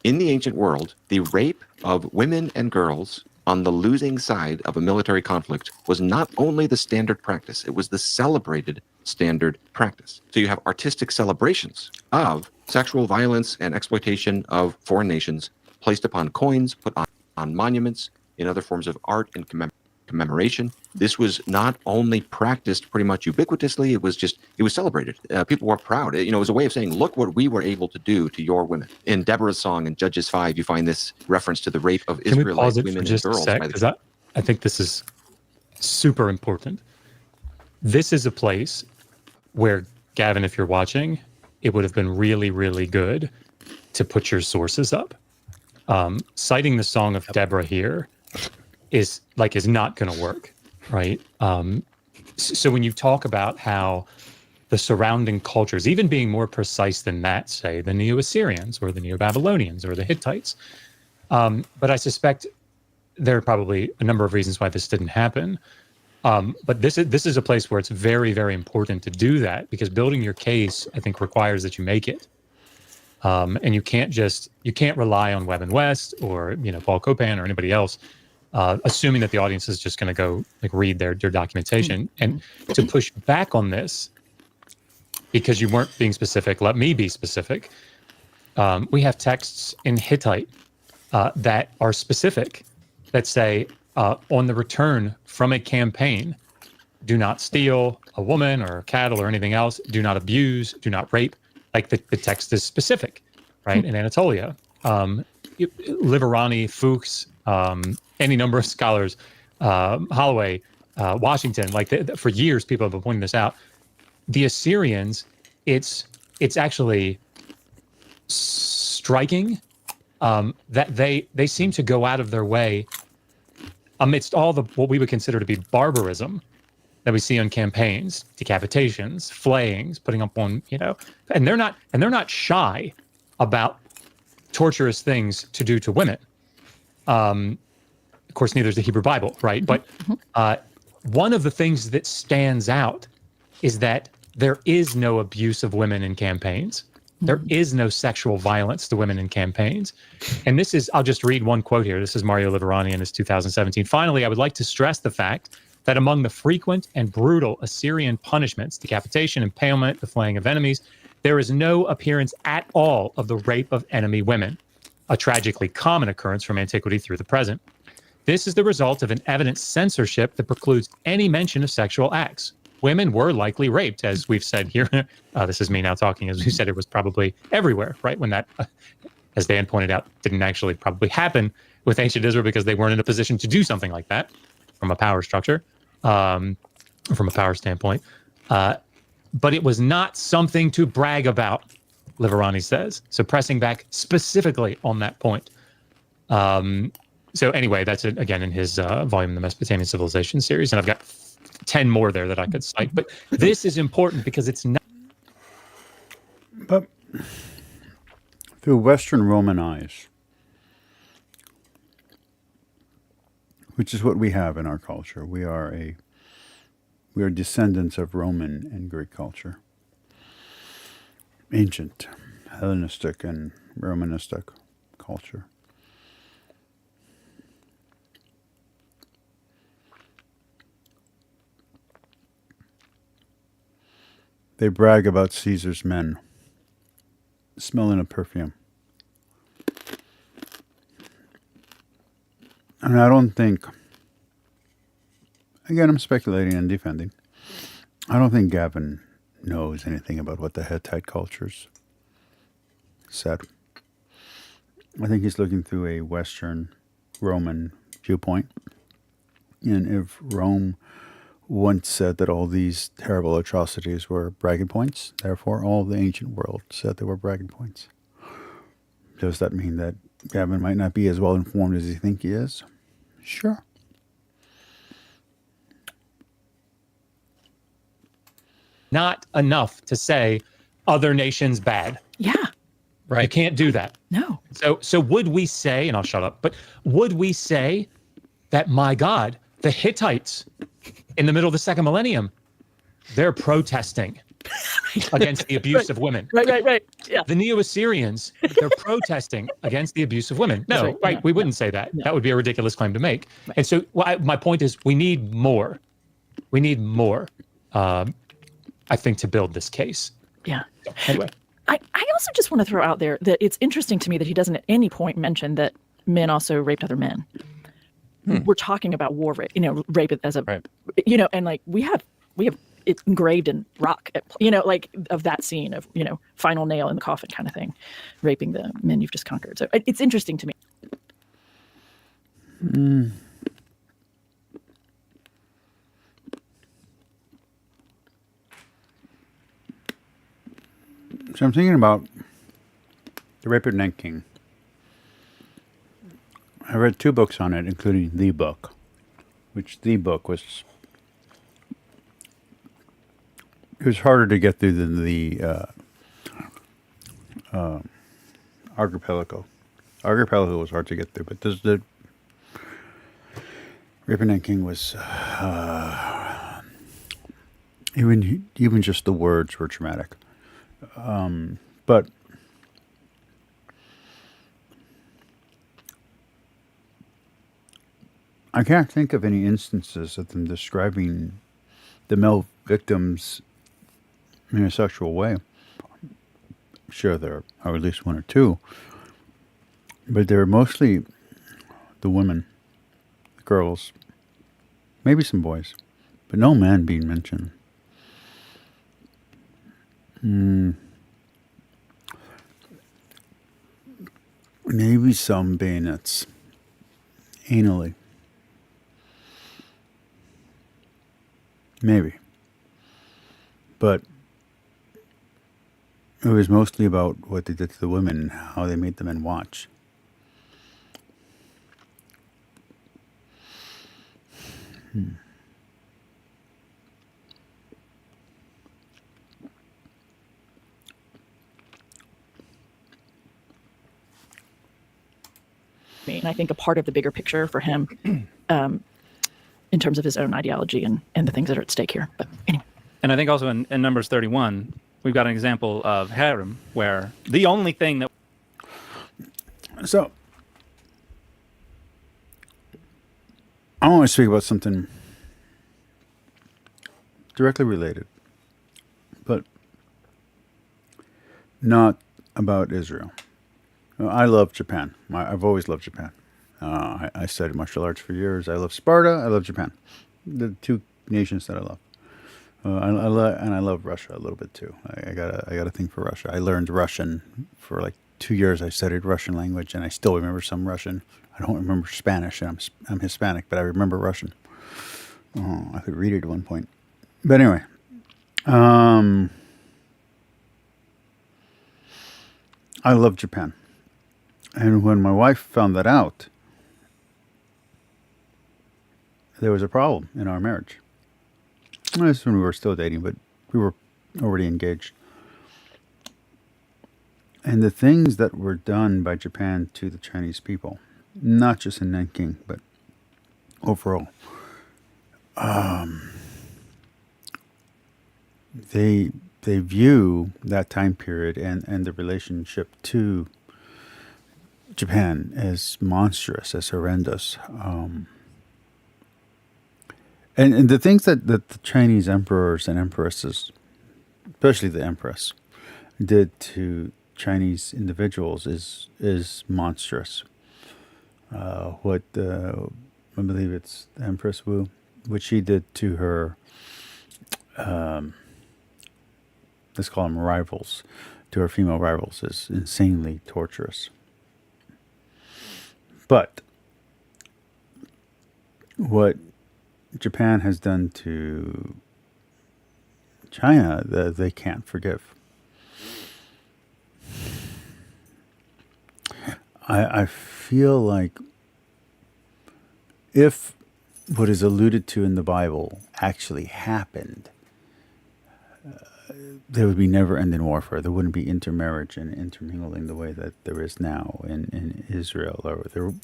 In the ancient world, the rape of women and girls on the losing side of a military conflict was not only the standard practice, it was the celebrated standard practice. So you have artistic celebrations of sexual violence and exploitation of foreign nations placed upon coins, put on monuments, in other forms of art and commemoration. This was not only practiced pretty much ubiquitously, it was celebrated. People were proud. It was a way of saying, look what we were able to do to your women. In Deborah's song in Judges 5, you find this reference to the rape of Israelite women and girls. Because I think this is super important. This is a place where, Gavin, if you're watching, it would have been really, really good to put your sources up. Citing the Song of Deborah here is not going to work, right? So when you talk about how the surrounding cultures, even being more precise than that, say the Neo-Assyrians or the Neo-Babylonians or the Hittites, but I suspect there are probably a number of reasons why this didn't happen. But this is a place where it's very, very important to do that, because building your case, I think, requires that you make it. And you can't rely on Webb and West or Paul Copan or anybody else, assuming that the audience is just going to go read their documentation. And to push back on this, because you weren't being specific, let me be specific. We have texts in Hittite that are specific, that say, on the return from a campaign, do not steal a woman or cattle or anything else, do not abuse, do not rape. Like the text is specific, right? In Anatolia, Liverani, Fuchs, any number of scholars, Holloway, Washington, for years, people have been pointing this out. The Assyrians, it's actually striking that they seem to go out of their way amidst all the what we would consider to be barbarism that we see on campaigns, decapitations, flayings, putting up on, and they're not shy about torturous things to do to women. Of course, neither is the Hebrew Bible, right? But one of the things that stands out is that there is no abuse of women in campaigns. There is no sexual violence to women in campaigns. And this is, I'll just read one quote here. This is Mario Liverani in his 2017. Finally, I would like to stress the fact that among the frequent and brutal Assyrian punishments, decapitation, impalement, the flaying of enemies, there is no appearance at all of the rape of enemy women, a tragically common occurrence from antiquity through the present. This is the result of an evident censorship that precludes any mention of sexual acts. Women were likely raped, as we've said here. This is me now talking, as we said, it was probably everywhere, right? When that, as Dan pointed out, didn't actually probably happen with ancient Israel because they weren't in a position to do something like that from a power structure, from a power standpoint. But it was not something to brag about, Liverani says. So pressing back specifically on that point. So anyway, that's it again in his volume, the Mesopotamian Civilization series. And I've got 10 more there that I could cite. But this is important because it's not. But through Western Roman eyes, which is what we have in our culture, we are descendants of Roman and Greek culture, ancient Hellenistic and Romanistic culture. They brag about Caesar's men smelling of perfume. And I don't think, again, I'm speculating and defending, I don't think Gavin knows anything about what the Hittite cultures said. I think he's looking through a Western Roman viewpoint. And if Rome once said that all these terrible atrocities were bragging points, therefore all the ancient world said they were bragging points. Does that mean that Gavin might not be as well informed as you think he is? Sure. Not enough to say other nations bad. Yeah. Right. You can't do that. No. So would we say, and I'll shut up, but would we say that, my God, the Hittites in the middle of the second millennium, they're protesting against the abuse of women? Right. Yeah. The Neo-Assyrians, they're protesting against the abuse of women. No, right. We wouldn't say that. No. That would be a ridiculous claim to make. Right. And so my point is we need more. We need more, I think, to build this case. Yeah. So, anyway. I also just want to throw out there that it's interesting to me that he doesn't at any point mention that men also raped other men. We're talking about war rape, rape as a, right. And like we have it engraved in rock, like of that scene of, final nail in the coffin kind of thing, raping the men you've just conquered. So it's interesting to me. So I'm thinking about the rape of Nanking. I read 2 books on it, including the book, which the book was it was harder to get through than the archipelago. Archipelago was hard to get through, but the Rape and King was even just the words were traumatic. But I can't think of any instances of them describing the male victims in a sexual way. I'm sure there are at least one or two, but they're mostly the women, the girls, maybe some boys, but no man being mentioned. Maybe some bayonets anally. Maybe. But it was mostly about what they did to the women and how they made the men watch. And I think a part of the bigger picture for him in terms of his own ideology and the things that are at stake here. But anyway. And I think also in Numbers 31, we've got an example of harem where the only thing that... So, I want to speak about something directly related, but not about Israel. I love Japan. I've always loved Japan. I studied martial arts for years. I love Sparta. I love Japan. The two nations that I love. I love Russia a little bit too. I got a thing for Russia. I learned Russian for like 2 years. I studied Russian language, and I still remember some Russian. I don't remember Spanish, and I'm Hispanic, but I remember Russian. I could read it at one point. But anyway, I love Japan. And when my wife found that out, there was a problem in our marriage. This is when we were still dating, but we were already engaged. And the things that were done by Japan to the Chinese people, not just in Nanking, but overall, they view that time period and the relationship to Japan as monstrous, as horrendous. And the things that the Chinese emperors and empresses, especially the empress, did to Chinese individuals is monstrous. I believe it's Empress Wu, what she did to her, let's call them rivals, to her female rivals, is insanely torturous. But what Japan has done to China, they can't forgive. I feel like if what is alluded to in the Bible actually happened, there would be never-ending warfare. There wouldn't be intermarriage and intermingling the way that there is now in Israel, or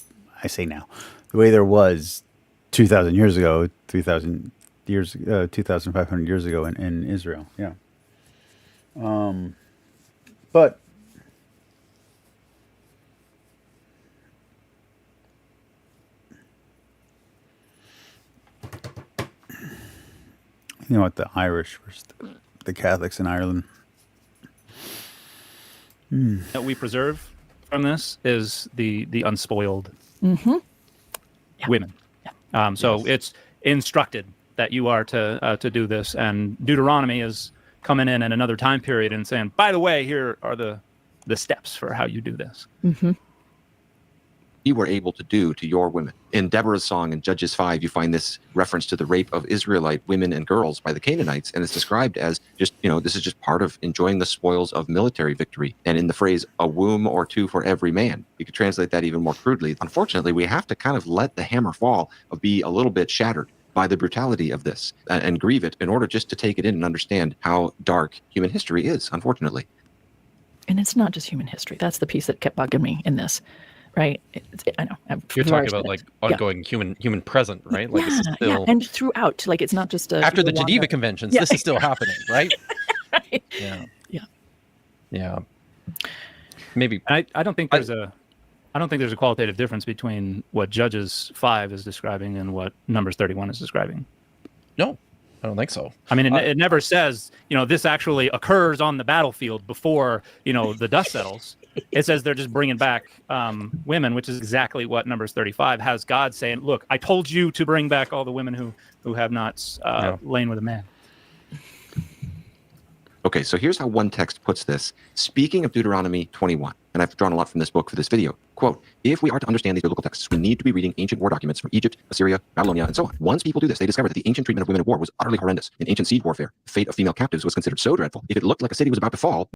I say now, the way there was 2,000 years ago, 3,000 years, 2,500 years ago in Israel. Yeah. But you know what, the Irish versus the Catholics in Ireland. that we preserve from this is the unspoiled women. Yeah. So it's instructed that you are to do this, and Deuteronomy is coming in at another time period and saying, by the way, here are the steps for how you do this. You were able to do to your women. In Deborah's song in Judges 5, you find this reference to the rape of Israelite women and girls by the Canaanites, and it's described as just, this is just part of enjoying the spoils of military victory. And in the phrase, a womb or two for every man, you could translate that even more crudely. Unfortunately, we have to kind of let the hammer fall of be a little bit shattered by the brutality of this and grieve it in order just to take it in and understand how dark human history is, unfortunately. And it's not just human history. That's the piece that kept bugging me in this, right? I know. You're talking about like ongoing human present, right? Like this is still and throughout, like it's not just after the Geneva Conventions. This is still happening, right? Right. Yeah. Maybe I don't think there's a qualitative difference between what Judges 5 is describing and what Numbers 31 is describing. No, I don't think so. I mean, it never says, this actually occurs on the battlefield before, the dust settles. It says they're just bringing back women, which is exactly what Numbers 35 has God saying, look, I told you to bring back all the women who have not lain with a man. Okay, so here's how one text puts this. Speaking of Deuteronomy 21, and I've drawn a lot from this book for this video, quote, if we are to understand these biblical texts, we need to be reading ancient war documents from Egypt, Assyria, Babylonia, and so on. Once people do this, they discover that the ancient treatment of women in war was utterly horrendous. In ancient siege warfare, the fate of female captives was considered so dreadful. If it looked like a city was about to fall,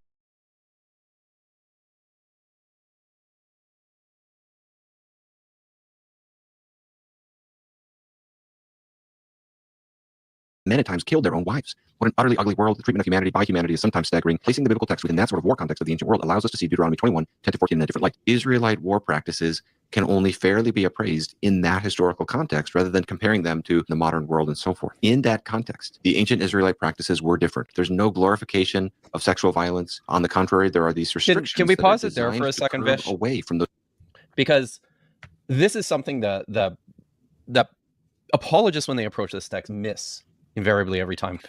men at times killed their own wives. What an utterly ugly world. The treatment of humanity by humanity is sometimes staggering. Placing the biblical text within that sort of war context of the ancient world allows us to see Deuteronomy 21, 10-14 in a different light. Israelite war practices can only fairly be appraised in that historical context rather than comparing them to the modern world and so forth. In that context, the ancient Israelite practices were different. There's no glorification of sexual violence. On the contrary, there are these restrictions. Can we pause it there for a second, Vish? Away from the... Because this is something that apologists, when they approach this text, miss invariably every time.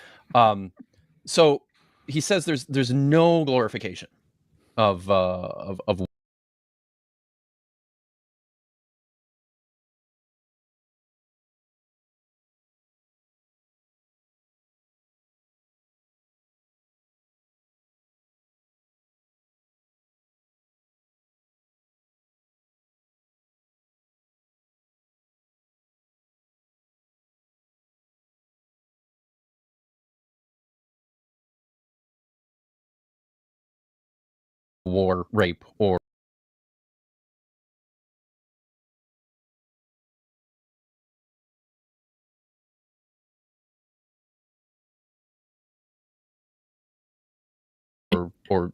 So he says there's no glorification of war, rape, or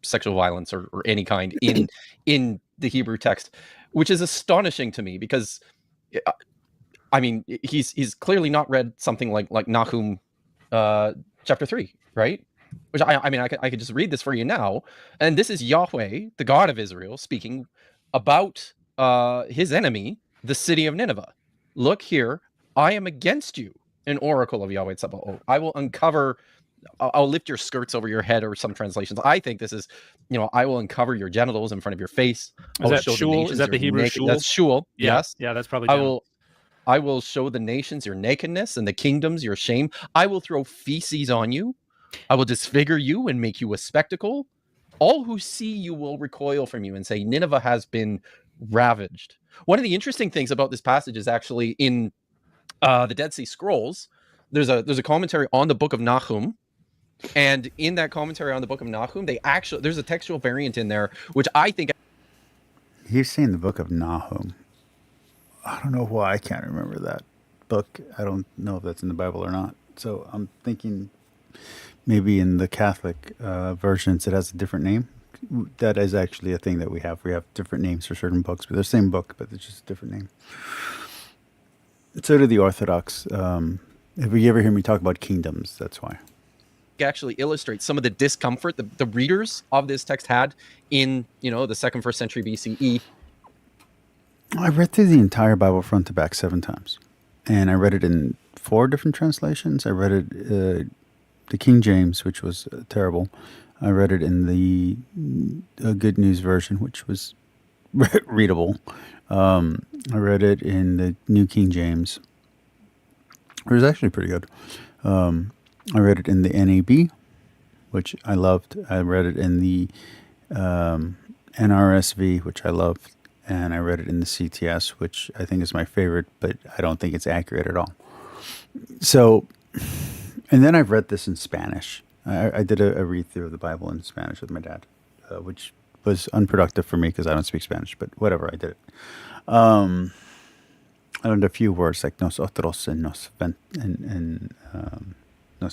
sexual violence or any kind in the Hebrew text, which is astonishing to me because I mean he's clearly not read something like Nahum chapter 3, right? Which I mean I could just read this for you now, and this is Yahweh, the God of Israel, speaking about his enemy, the city of Nineveh. Look here, I am against you, an oracle of Yahweh Tzebaoth. I will uncover. I'll lift your skirts over your head, or some translations. I think this is, I will uncover your genitals in front of your face. Is that shul? Is that the Hebrew shul? That's shul. Yeah. Yes. Yeah, that's probably. I will show the nations your nakedness and the kingdoms your shame. I will throw feces on you. I will disfigure you and make you a spectacle. All who see you will recoil from you and say, Nineveh has been ravaged. One of the interesting things about this passage is actually in the Dead Sea Scrolls. There's a commentary on the book of Nahum. And in that commentary on the book of Nahum, there's a textual variant in there, which I think... He's saying the book of Nahum. I don't know why I can't remember that book. I don't know if that's in the Bible or not. So I'm thinking maybe in the Catholic versions it has a different name. That is actually a thing that we have. We have different names for certain books, but they're the same book, but it's just a different name. So do the Orthodox. If you ever hear me talk about kingdoms, that's why. Actually illustrates some of the discomfort the readers of this text had in the 2nd, 1st century BCE. I read through the entire Bible front to back 7 times, and I read it in 4 different translations. I read it the King James, which was terrible. I read it in the Good News version, which was readable. I read it in the New King James. It was actually pretty good. I read it in the NAB, which I loved. I read it in the NRSV, which I loved. And I read it in the CTS, which I think is my favorite, but I don't think it's accurate at all. So, and then I've read this in Spanish. I did a read-through of the Bible in Spanish with my dad, which was unproductive for me because I don't speak Spanish, but whatever, I did it. I learned a few words like nosotros and nos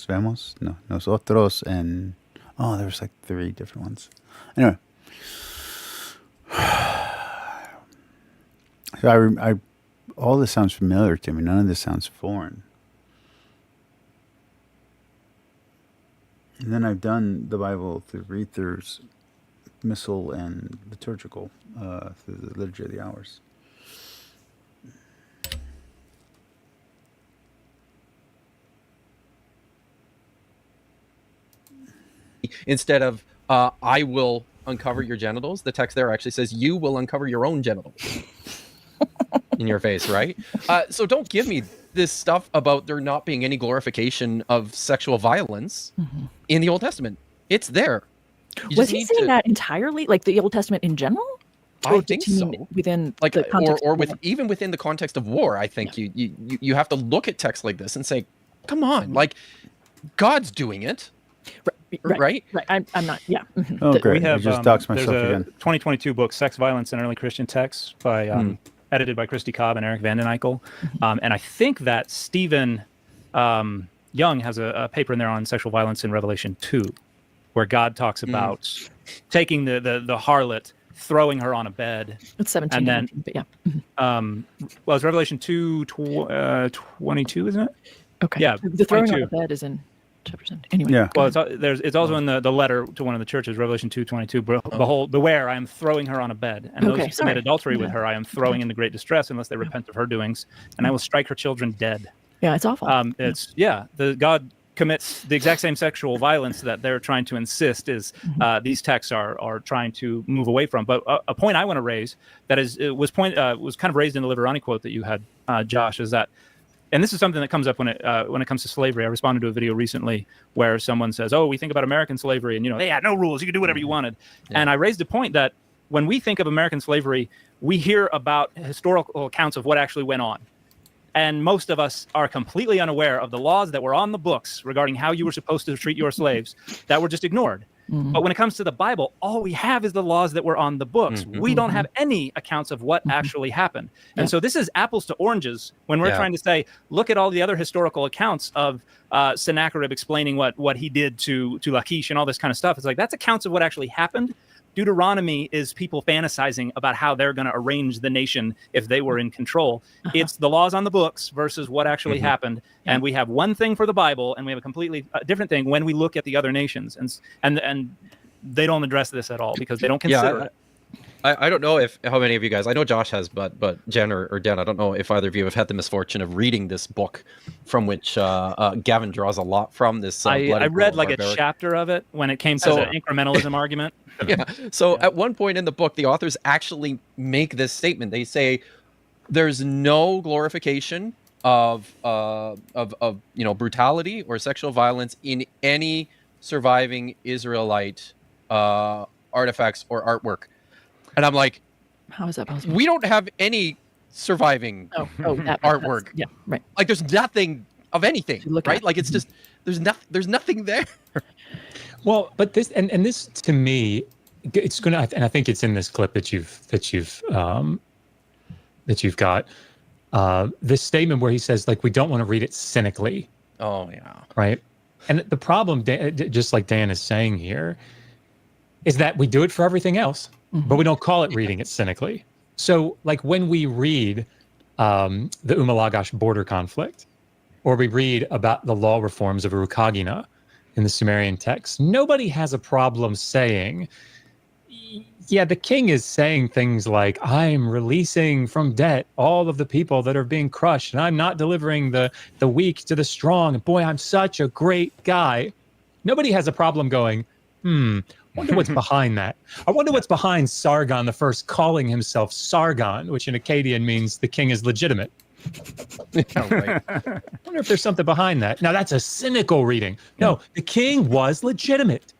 vemos, no, nosotros and there's like 3 different ones. Anyway, so I all this sounds familiar to me. None of this sounds foreign. And then I've done the Bible through read-throughs, missal and liturgical, through the Liturgy of the Hours. Instead of I will uncover your genitals, the text there actually says you will uncover your own genitals in your face, right? So don't give me this stuff about there not being any glorification of sexual violence in the Old Testament. It's there. Was he saying that entirely, like the Old Testament in general? I think so. Within like, the context or with even within the context of war, I think you have to look at texts like this and say, come on, like God's doing it. Right. I'm not. Yeah. Oh, great. We have, I just doxed there's myself a again. 2022 book, Sex, Violence, and Early Christian Texts, by edited by Christy Cobb and Eric Van Den Eyck. And I think that Stephen Young has a paper in there on sexual violence in Revelation 2, where God talks about taking the harlot, throwing her on a bed. It's 17, and then, 19, but yeah. Well, it's Revelation 2:22, isn't it? Okay. Yeah. The throwing 22. on the bed is in chapter 7. Anyway. Yeah. Well, it's also in the letter to one of the churches, Revelation 2:22. Behold, beware, I am throwing her on a bed, and those who commit adultery with her, I am throwing into great distress, unless they repent of her doings, and I will strike her children dead. Yeah, it's awful. God commits the exact same sexual violence that they're trying to insist is these texts are trying to move away from. But a point I want to raise that was kind of raised in the Liverani quote that you had, Josh, is that. And this is something that comes up when it comes to slavery. I responded to a video recently where someone says, "Oh, we think about American slavery, and they had no rules; you could do whatever you wanted." Yeah. And I raised a point that when we think of American slavery, we hear about historical accounts of what actually went on, and most of us are completely unaware of the laws that were on the books regarding how you were supposed to treat your slaves that were just ignored. But when it comes to the Bible, all we have is the laws that were on the books. We don't have any accounts of what actually happened. And so this is apples to oranges when we're trying to say, look at all the other historical accounts of Sennacherib explaining what he did to Lachish and all this kind of stuff. It's like, that's accounts of what actually happened. Deuteronomy is people fantasizing about how they're going to arrange the nation if they were in control. It's the laws on the books versus what actually happened. And we have one thing for the Bible, and we have a completely different thing when we look at the other nations. And they don't address this at all because they don't consider it. I don't know how many of you guys, I know Josh has, but Jen or Dan, I don't know if either of you have had the misfortune of reading this book from which Gavin draws a lot from this. I read like a chapter of it when it came to the incrementalism argument. Yeah. So at one point in the book, the authors actually make this statement. They say there's no glorification of brutality or sexual violence in any surviving Israelite artifacts or artwork. And I'm like, how is that possible? We don't have any surviving artwork. Yeah, right. Like there's nothing of anything, right? Like it's just there's nothing there. Well, but this and this to me, it's gonna, and I think it's in this clip that you've got this statement where he says, like, we don't want to read it cynically. Oh yeah, right. And the problem, just like Dan is saying here, is that we do it for everything else, but we don't call it reading it cynically. So, like when we read the Umalagash border conflict, or we read about the law reforms of Urukagina in the Sumerian text, nobody has a problem saying, yeah, the king is saying things like, I'm releasing from debt all of the people that are being crushed, and I'm not delivering the weak to the strong. And boy, I'm such a great guy. Nobody has a problem going, I wonder what's behind that. I wonder what's behind Sargon the First calling himself Sargon, which in Akkadian means the king is legitimate. I wonder if there's something behind that. Now, that's a cynical reading. No, the king was legitimate.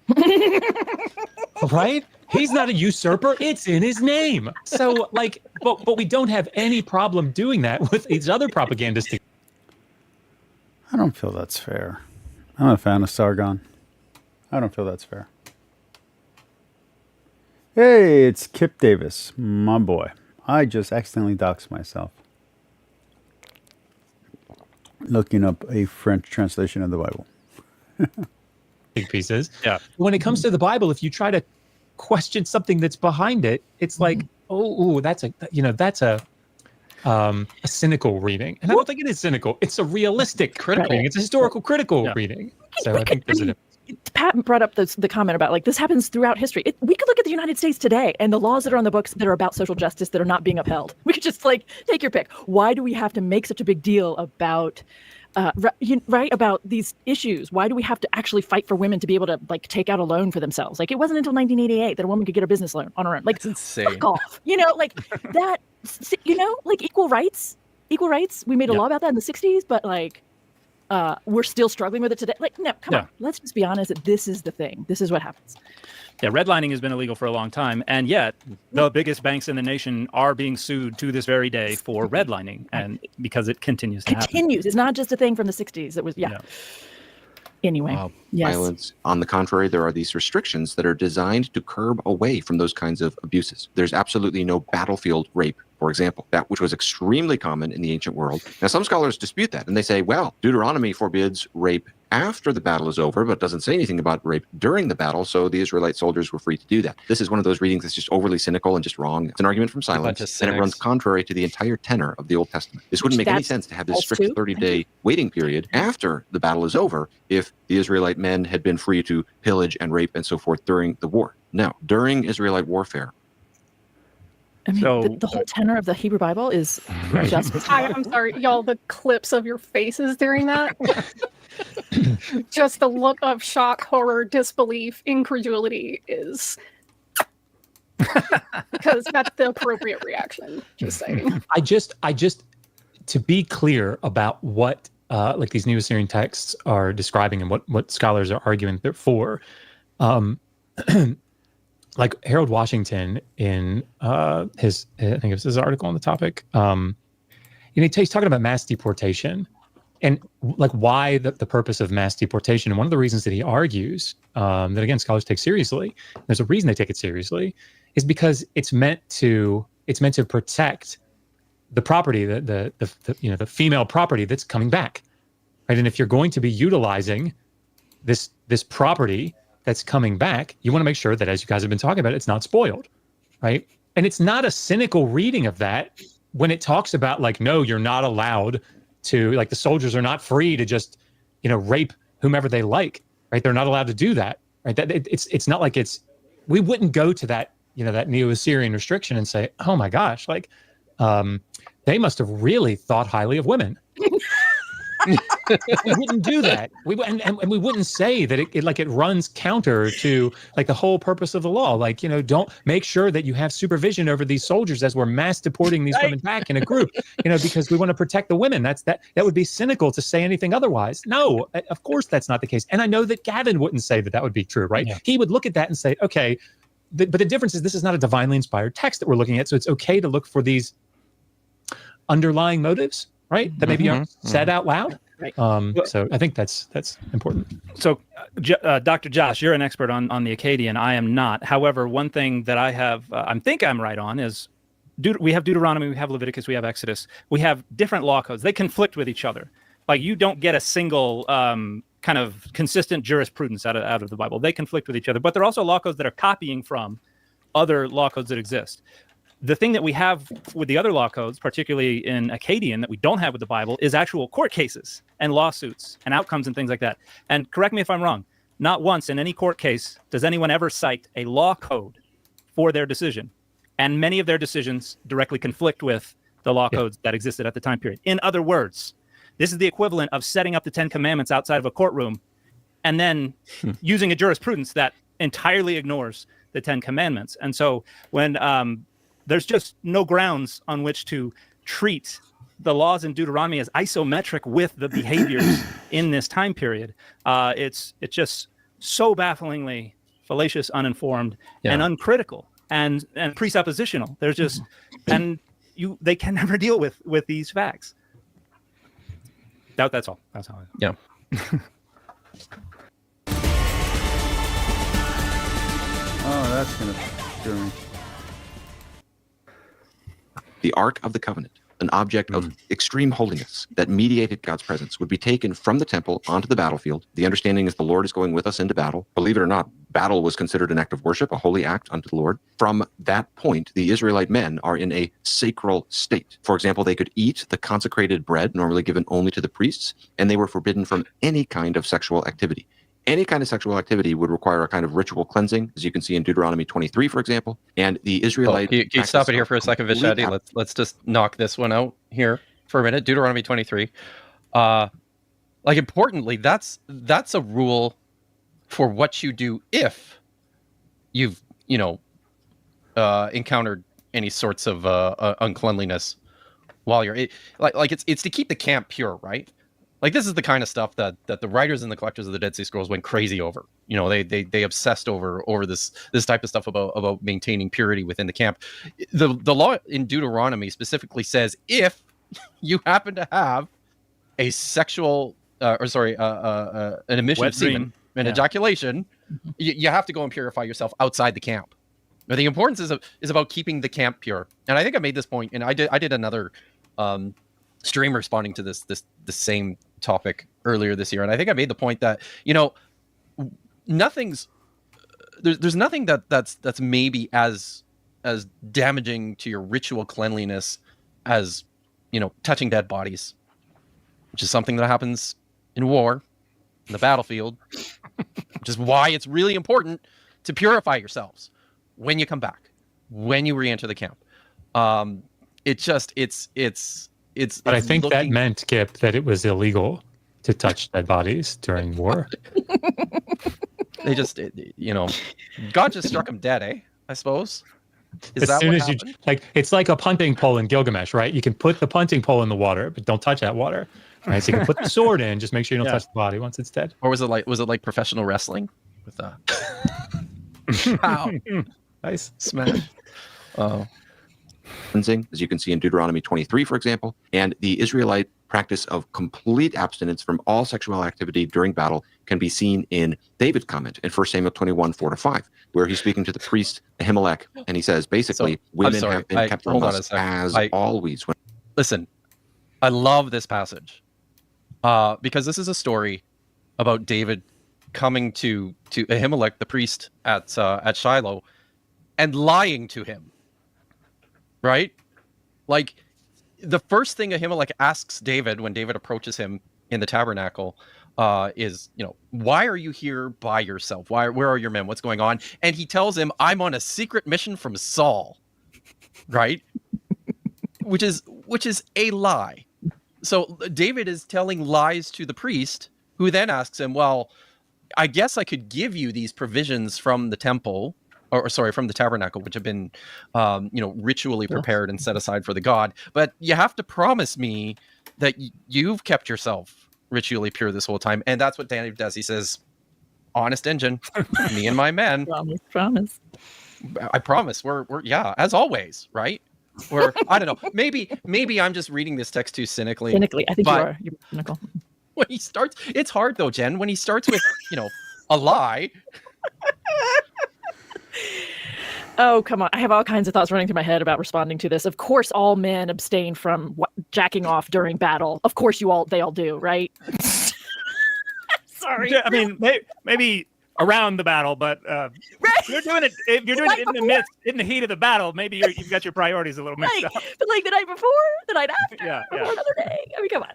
Right? He's not a usurper. It's in his name. So, like, but we don't have any problem doing that with these other propagandistic. I don't feel that's fair. I'm not a fan of Sargon. I don't feel that's fair. Hey, it's Kip Davis, my boy. I just accidentally doxed myself. looking up a French translation of the Bible. Big pieces. Yeah. When it comes to the Bible, if you try to question something that's behind it, it's like, that's a cynical reading. And I don't think it is cynical. It's a realistic critical reading. It's a historical critical reading. So I think there's a difference. Pat brought up the comment about like this happens throughout history. We could look at the United States today and the laws that are on the books that are about social justice that are not being upheld. We could just like take your pick. Why do we have to make such a big deal about about these issues? Why do we have to actually fight for women to be able to like take out a loan for themselves? Like it wasn't until 1988 that a woman could get a business loan on her own. Like That's insane. Fuck off. Like that. Like equal rights. We made a law about that in the 60s, but like. We're still struggling with it today. Like, no, come on. Let's just be honest that this is the thing. This is what happens. Yeah, redlining has been illegal for a long time, and yet the biggest banks in the nation are being sued to this very day for redlining, and because it continues to happen. It's not just a thing from the 60s. It was, Anyway, yes. Violence. On the contrary, there are these restrictions that are designed to curb away from those kinds of abuses. There's absolutely no battlefield rape, for example, that which was extremely common in the ancient world. Now, some scholars dispute that, and they say, well, Deuteronomy forbids rape after the battle is over, but doesn't say anything about rape during the battle, so the Israelite soldiers were free to do that. This is one of those readings that's just overly cynical and just wrong. It's an argument from silence, and it runs contrary to the entire tenor of the Old Testament. This wouldn't make any sense to have this strict 30-day waiting period after the battle is over if the Israelite men had been free to pillage and rape and so forth during the war. No, during Israelite warfare. I mean, the whole tenor of the Hebrew Bible is just... I'm sorry, y'all, the clips of your faces during that. Just the look of shock, horror, disbelief, incredulity is... because that's the appropriate reaction, just saying. I just, to be clear about what like these New Assyrian texts are describing and what scholars are arguing they're for, like Harold Washington in his, I think it was his article on the topic, he's talking about mass deportation and like why the purpose of mass deportation. And one of the reasons that he argues that, again, scholars take seriously, there's a reason they take it seriously, is because it's meant to protect the property, the female property that's coming back, right? And if you're going to be utilizing this property that's coming back, you want to make sure that, as you guys have been talking about, it's not spoiled, right? And it's not a cynical reading of that when it talks about like, no, you're not allowed to, like, the soldiers are not free to just, rape whomever they like, right? They're not allowed to do that, right? That it's not like we wouldn't go to that, that Neo-Assyrian restriction and say, oh my gosh, like, they must have really thought highly of women. We wouldn't do that. And we wouldn't say that it runs counter to like the whole purpose of the law. Like, don't make sure that you have supervision over these soldiers as we're mass deporting these women back in a group, because we want to protect the women. That would be cynical to say anything otherwise. No, of course that's not the case. And I know that Gavin wouldn't say that would be true, right? Yeah. He would look at that and say, okay, but the difference is this is not a divinely inspired text that we're looking at. So it's okay to look for these underlying motives, right? That maybe aren't said out loud. Right. So I think that's important. So, Dr. Josh, you're an expert on the Akkadian. I am not. However, one thing that I have, I think I'm right on, is we have Deuteronomy, we have Leviticus, we have Exodus. We have different law codes. They conflict with each other. Like, you don't get a single kind of consistent jurisprudence out of the Bible. They conflict with each other. But they're also law codes that are copying from other law codes that exist. The thing that we have with the other law codes, particularly in Akkadian, that we don't have with the Bible, is actual court cases and lawsuits and outcomes and things like that. And correct me if I'm wrong, not once in any court case does anyone ever cite a law code for their decision. And many of their decisions directly conflict with the law codes that existed at the time period. In other words, this is the equivalent of setting up the 10 Commandments outside of a courtroom and then using a jurisprudence that entirely ignores the 10 Commandments. And so when there's just no grounds on which to treat the laws in Deuteronomy as isometric with the behaviors in this time period. It's just so bafflingly fallacious, uninformed, and uncritical, and presuppositional. There's just they can never deal with these facts. That's all. That's how. Yeah. Oh, that's gonna scare me. The Ark of the Covenant. an object of extreme holiness that mediated God's presence, would be taken from the temple onto the battlefield. The understanding is the Lord is going with us into battle. Believe it or not, battle was considered an act of worship, a holy act unto the Lord. From that point, the Israelite men are in a sacral state. For example, they could eat the consecrated bread normally given only to the priests, and they were forbidden from any kind of sexual activity. Any kind of sexual activity would require a kind of ritual cleansing, as you can see in Deuteronomy 23, for example. And the Israelite... Can you stop it here for a second, Vishetti? Let's just knock this one out here for a minute. Deuteronomy 23. Importantly, that's a rule for what you do if you've, encountered any sorts of uncleanliness while you're... It's to keep the camp pure, right? Like, this is the kind of stuff that the writers and the collectors of the Dead Sea Scrolls went crazy over. They obsessed over this type of stuff about maintaining purity within the camp. The law in Deuteronomy specifically says if you happen to have a sexual, an emission of semen, an ejaculation, you have to go and purify yourself outside the camp. Now, the importance is about keeping the camp pure. And I think I made this point, and I did another stream responding to the same topic earlier this year, and I think I made the point that there's nothing that's maybe as damaging to your ritual cleanliness as touching dead bodies, which is something that happens in war, in the battlefield, which is why it's really important to purify yourselves when you come back, when you re-enter the camp. But I think that meant, Kip, that it was illegal to touch dead bodies during war. They just, God just struck them dead, eh? I suppose. Is that what happened? It's like a punting pole in Gilgamesh, right? You can put the punting pole in the water, but don't touch that water. Right? So you can put the sword in, just make sure you don't touch the body once it's dead. Or was it like professional wrestling with Pow. Nice smash. Oh. Cleansing, as you can see in Deuteronomy 23, for example, and the Israelite practice of complete abstinence from all sexual activity during battle can be seen in David's comment in 1 Samuel 21, 4-5, where he's speaking to the priest Ahimelech, and he says, basically, women have been kept from us as always. Listen, I love this passage because this is a story about David coming to Ahimelech, the priest at Shiloh, and lying to him. Right? Like, the first thing Ahimelech asks David when David approaches him in the tabernacle is, why are you here by yourself? Where are your men? What's going on? And he tells him, I'm on a secret mission from Saul. Right? which is a lie. So David is telling lies to the priest, who then asks him, well, I guess I could give you these provisions from the temple, from the tabernacle, which have been, ritually prepared and set aside for the god. But you have to promise me that you've kept yourself ritually pure this whole time. And that's what David does. He says, honest engine, me and my men. Promise. I promise. We're as always, right? Or I don't know. Maybe I'm just reading this text too cynically. I think you are. You're cynical. When he starts, it's hard though, Jen. When he starts with, a lie. Oh, come on. I have all kinds of thoughts running through my head about responding to this. Of course, all men abstain from jacking off during battle. Of course, they all do, right? Sorry. I mean, maybe around the battle, but if you're doing it in the heat of the battle, maybe you've got your priorities a little mixed up. But like the night before, the night after, or another day. I mean, come on.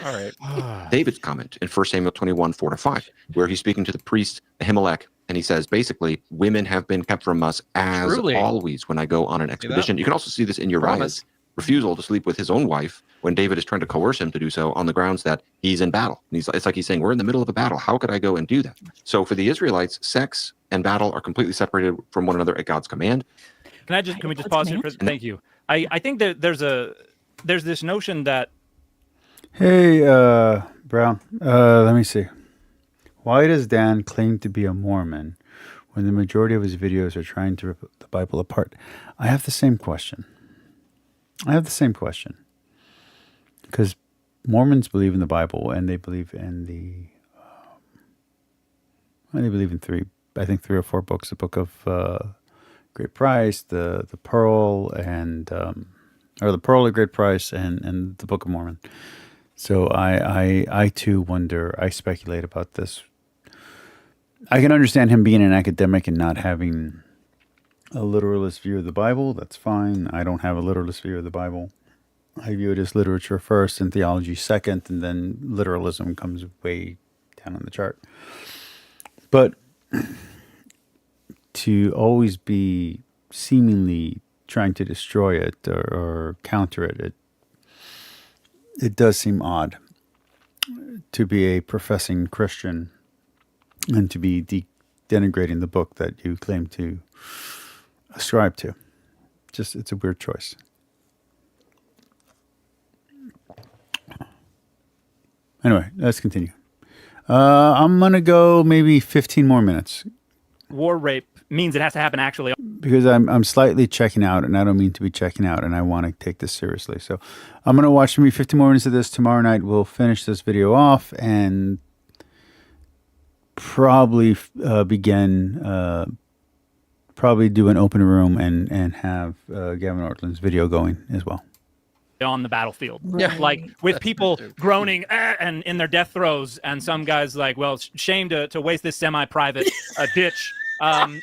All right. David's comment in 1 Samuel 21, 4-5, where he's speaking to the priest Ahimelech, and he says, basically, women have been kept from us as always when I go on an expedition. You can also see this in Uriah's refusal to sleep with his own wife when David is trying to coerce him to do so on the grounds that he's in battle. And it's like he's saying, we're in the middle of a battle. How could I go and do that? So for the Israelites, sex and battle are completely separated from one another at God's command. Can we just pause here? Thank you. I think that there's this notion that. Hey, Brown, let me see. Why does Dan claim to be a Mormon when the majority of his videos are trying to rip the Bible apart? I have the same question. Because Mormons believe in the Bible, and they believe in three or four books: the Book of Great Price, the Pearl, and or the Pearl of Great Price, and the Book of Mormon. So I too wonder. I speculate about this. I can understand him being an academic and not having a literalist view of the Bible. That's fine. I don't have a literalist view of the Bible. I view it as literature first and theology second, and then literalism comes way down on the chart. But to always be seemingly trying to destroy it or counter it, it does seem odd to be a professing Christian and to be denigrating the book that you claim to ascribe to. Just, it's a weird choice. Anyway, let's continue. I'm going to go maybe 15 more minutes. War rape means it has to happen actually. Because I'm slightly checking out, and I don't mean to be checking out, and I want to take this seriously. So I'm going to watch maybe 15 more minutes of this. Tomorrow night we'll finish this video off and probably probably do an open room and have Gavin Ortlund's video going as well. On the battlefield. Yeah. Like with people groaning and in their death throes, and some guys like, well, it's shame to waste this semi-private ditch. And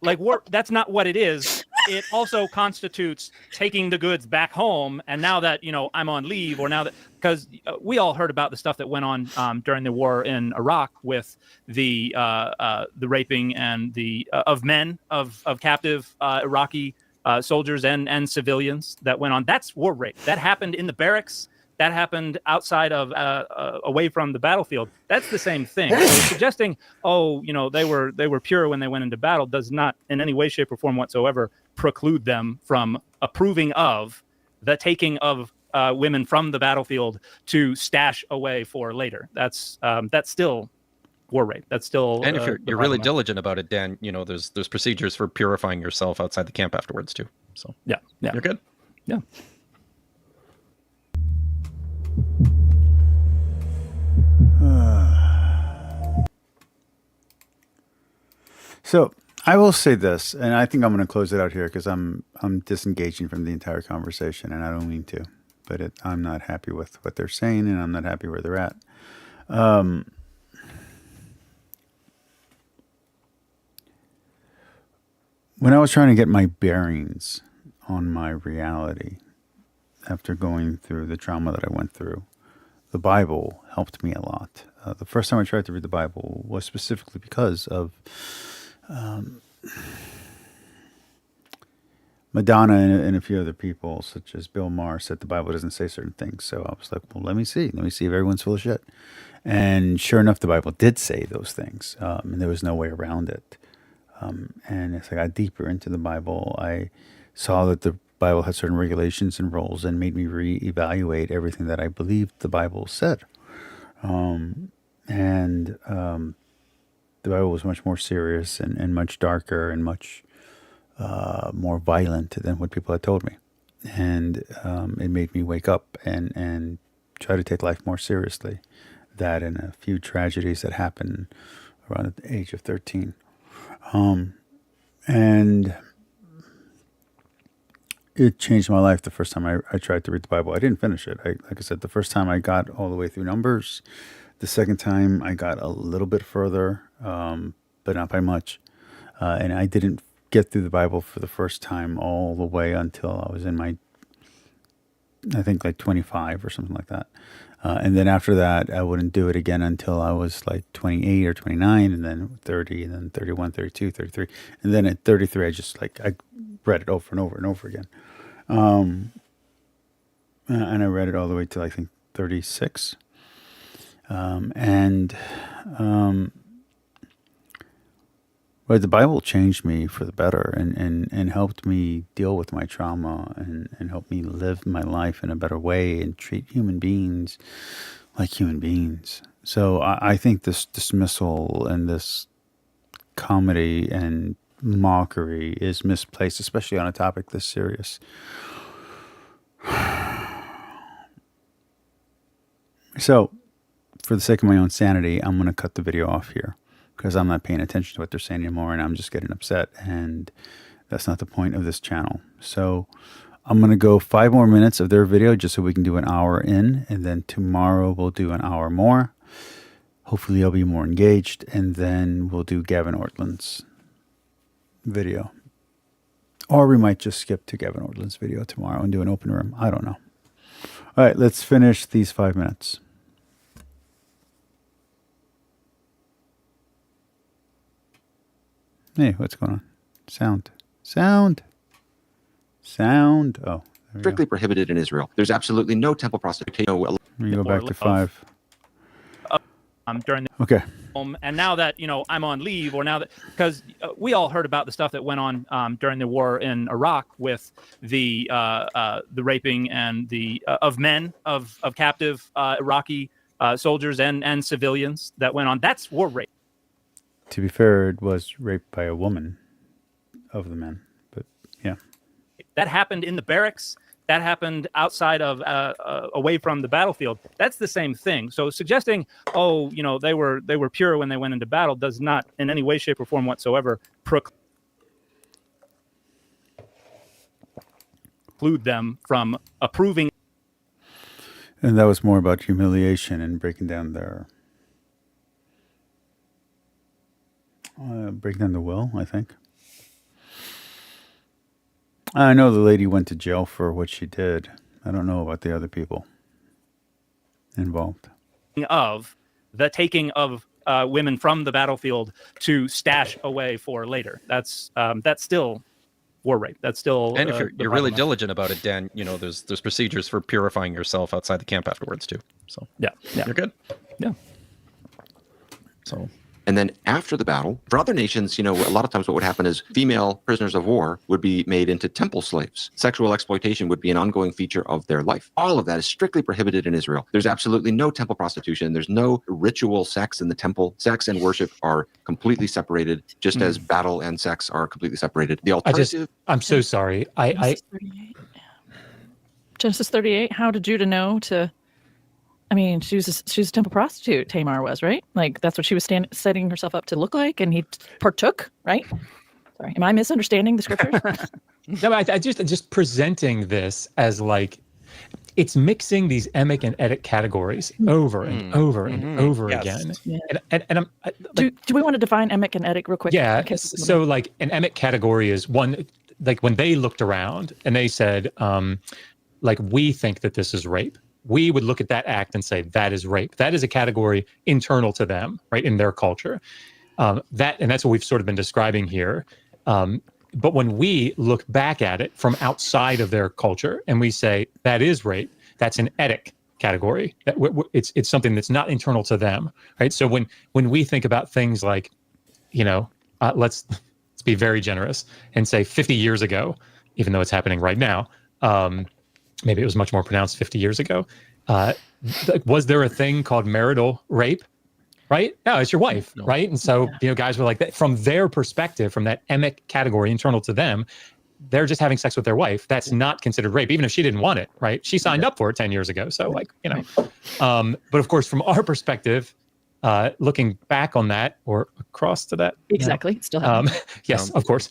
like war, that's not what it is. It also constitutes taking the goods back home. And now that, I'm on leave, or now that, because we all heard about the stuff that went on during the war in Iraq with the raping and the of men of captive Iraqi soldiers and civilians that went on. That's war rape. That happened in the barracks. That happened outside of away from the battlefield. That's the same thing. So suggesting, they were pure when they went into battle does not in any way, shape, or form whatsoever preclude them from approving of the taking of women from the battlefield to stash away for later. That's still war rape. That's still. And if you're really diligent about it, Dan, there's procedures for purifying yourself outside the camp afterwards too. So yeah, you're good. Yeah. So I will say this, and I think I'm going to close it out here because I'm disengaging from the entire conversation, and I don't mean to, but I'm not happy with what they're saying, and I'm not happy where they're at. When I was trying to get my bearings on my reality after going through the trauma that I went through, the Bible helped me a lot. The first time I tried to read the Bible was specifically because of Madonna and a few other people, such as Bill Maher, said the Bible doesn't say certain things. So I was like, well, let me see if everyone's full of shit. And sure enough, the Bible did say those things, and there was no way around it. And as I got deeper into the Bible, I saw that the Bible had certain regulations and rules and made me reevaluate everything that I believed the Bible said. The Bible was much more serious and much darker and much more violent than what people had told me. And it made me wake up and try to take life more seriously. That and a few tragedies that happened around the age of 13. And it changed my life the first time I tried to read the Bible. I didn't finish it. Like I said, the first time I got all the way through Numbers. The second time I got a little bit further, but not by much. And I didn't get through the Bible for the first time all the way until I was in my, I think like 25 or something like that. And then after that, I wouldn't do it again until I was like 28 or 29, and then 30, and then 31, 32, 33. And then at 33, I read it over and over and over again. And I read it all the way to, I think, 36. But the Bible changed me for the better and helped me deal with my trauma and helped me live my life in a better way and treat human beings like human beings. So I think this dismissal and this comedy and mockery is misplaced, especially on a topic this serious. So, for the sake of my own sanity, I'm going to cut the video off here because I'm not paying attention to what they're saying anymore, and I'm just getting upset. And That's not the point of this channel. So I'm going to go 5 more minutes of their video just so we can do an hour in. And then tomorrow we'll do an hour more. Hopefully I'll be more engaged. And then we'll do Gavin Ortlund's video. Or we might just skip to Gavin Ortlund's video tomorrow and do an open room. I don't know. All right, let's finish these 5 minutes. Hey, what's going on? Sound. Oh, strictly prohibited in Israel. There's absolutely no temple prostitution. Let me go back to 5. During the Okay. And now that I'm on leave, or now that because we all heard about the stuff that went on during the war in Iraq with the raping and the of men of captive Iraqi soldiers and civilians that went on. That's war rape. To be fair, it was raped by a woman of the men, but yeah. That happened in the barracks. That happened outside of, away from the battlefield. That's the same thing. So suggesting, they were pure when they went into battle does not in any way, shape, or form whatsoever preclude them from approving. And that was more about humiliation and breaking down their the will, I think. I know the lady went to jail for what she did. I don't know about the other people involved. Of the taking of women from the battlefield to stash away for later. That's still war rape. That's still. And if you're really diligent about it, Dan, there's procedures for purifying yourself outside the camp afterwards too. So yeah. You're good. Yeah. So. And then after the battle, for other nations, a lot of times what would happen is female prisoners of war would be made into temple slaves. Sexual exploitation would be an ongoing feature of their life. All of that is strictly prohibited in Israel. There's absolutely no temple prostitution. There's no ritual sex in the temple. Sex and worship are completely separated, just as battle and sex are completely separated. The alternative... I'm so sorry. Genesis 38, how did Judah know to... I mean, she was a temple prostitute, Tamar was, right? Like, that's what she was setting herself up to look like, and he partook, right? Sorry, am I misunderstanding the scriptures? No, I just presenting this as like, it's mixing these emic and etic categories over and over and over again. Yeah. And I'm do we want to define emic and etic real quick? Yeah, so like an emic category is one, like when they looked around and they said, like, we think that this is rape. We would look at that act and say that is rape. That is a category internal to them, right, in their culture. And that's what we've sort of been describing here. But when we look back at it from outside of their culture and we say that is rape, that's an etic category. It's something that's not internal to them, right? So when we think about things like, let's be very generous and say 50 years ago, even though it's happening right now. Maybe it was much more pronounced 50 years ago. Was there a thing called marital rape? Right? No, it's your wife, right? And so, guys were like that from their perspective, from that emic category internal to them, they're just having sex with their wife. That's not considered rape, even if she didn't want it, right? She signed up for it 10 years ago. So but of course, from our perspective, looking back on that or across to that. Exactly. It's still happening. Yes, of course.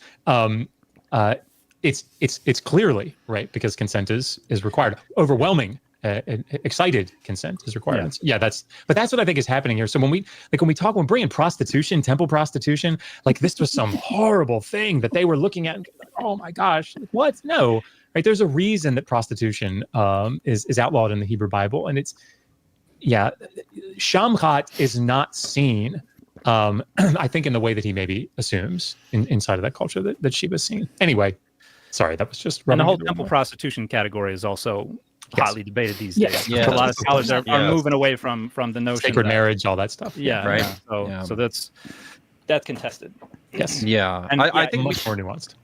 It's clearly right because consent is required. Overwhelming, excited consent is required. Yeah, that's what I think is happening here. So when we bring in prostitution, temple prostitution, like this was some horrible thing that they were looking at. And, oh my gosh, what? No, right? There's a reason that prostitution is outlawed in the Hebrew Bible, and it's Shamhat is not seen. I think in the way that he maybe assumes inside of that culture that she was seen. Anyway. Sorry, that was just... And the whole temple prostitution category is also hotly debated these days. Yes. A lot of scholars are moving away from the notion sacred marriage, all that stuff. Yeah, right. Yeah. So that's contested. Yes. Yeah. And I think much more nuanced.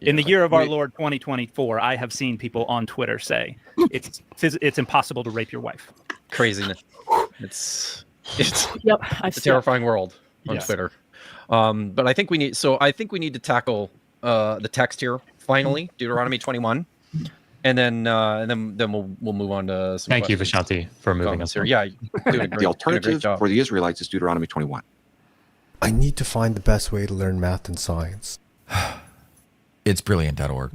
In the year of our Lord 2024, I have seen people on Twitter say it's impossible to rape your wife. Craziness. It's a terrifying world on Twitter. But I think we need to tackle the text here. Finally, Deuteronomy 21, and then we'll move on to some. Thank you, questions. Vishanti, for moving us. Here. Yeah, the alternative for the Israelites is Deuteronomy 21. I need to find the best way to learn math and science. It's brilliant.org.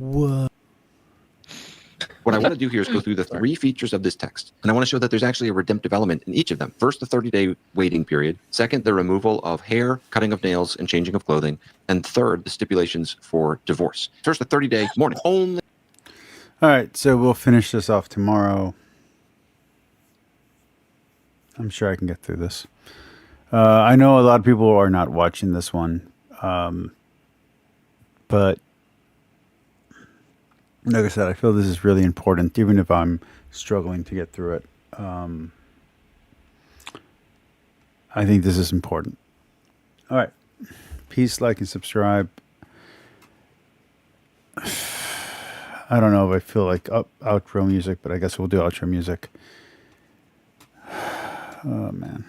What I want to do here is go through the 3 features of this text. And I want to show that there's actually a redemptive element in each of them. First, the 30-day waiting period. Second, the removal of hair, cutting of nails, and changing of clothing. And third, the stipulations for divorce. First, the 30-day mourning. Only. All right, so we'll finish this off tomorrow. I'm sure I can get through this. I know a lot of people are not watching this one. But like I said, I feel this is really important, even if I'm struggling to get through it. I think this is important. All right. Peace, like, and subscribe. I don't know if I feel like outro music, but I guess we'll do outro music. Oh, man.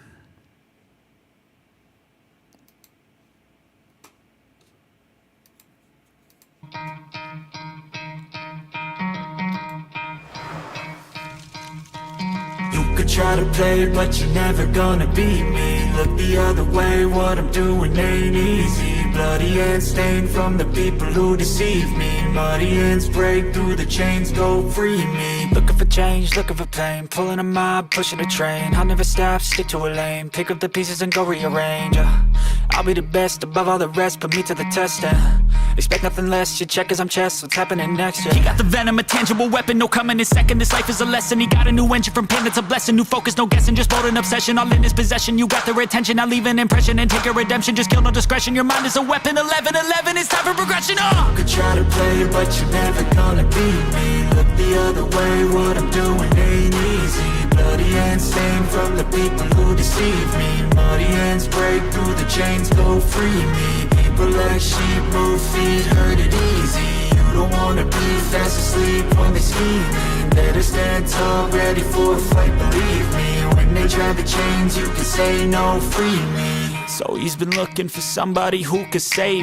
You could try to play, but you're never gonna beat me. Look the other way, what I'm doing ain't easy. Bloody hands stained from the people who deceive me. Muddy hands break through the chains, go free me. Looking for change, looking for pain. Pulling a mob, pushing a train. I'll never stop, stick to a lane. Pick up the pieces and go rearrange. I'll be the best above all the rest, put me to the test and expect nothing less, your check is I'm chess, what's happening next, yeah. He got the venom, a tangible weapon, no coming in second. This life is a lesson, he got a new engine from pain, it's a blessing. New focus, no guessing, just bold and obsession. All in his possession, you got their attention. I'll leave an impression and take your redemption. Just kill, no discretion, your mind is a weapon. 11-11, it's time for progression, You could try to play, but you're never gonna beat me. Look the other way, what I'm doing ain't easy. Bloody hands stained from the people who deceive me. Muddy hands break through the chains, go free me. People like sheep move feet, hurt it easy. You don't wanna be fast asleep when they scheming. Better stand tall, ready for a fight, believe me. When they try the chains, you can say no, free me. So he's been looking for somebody who could save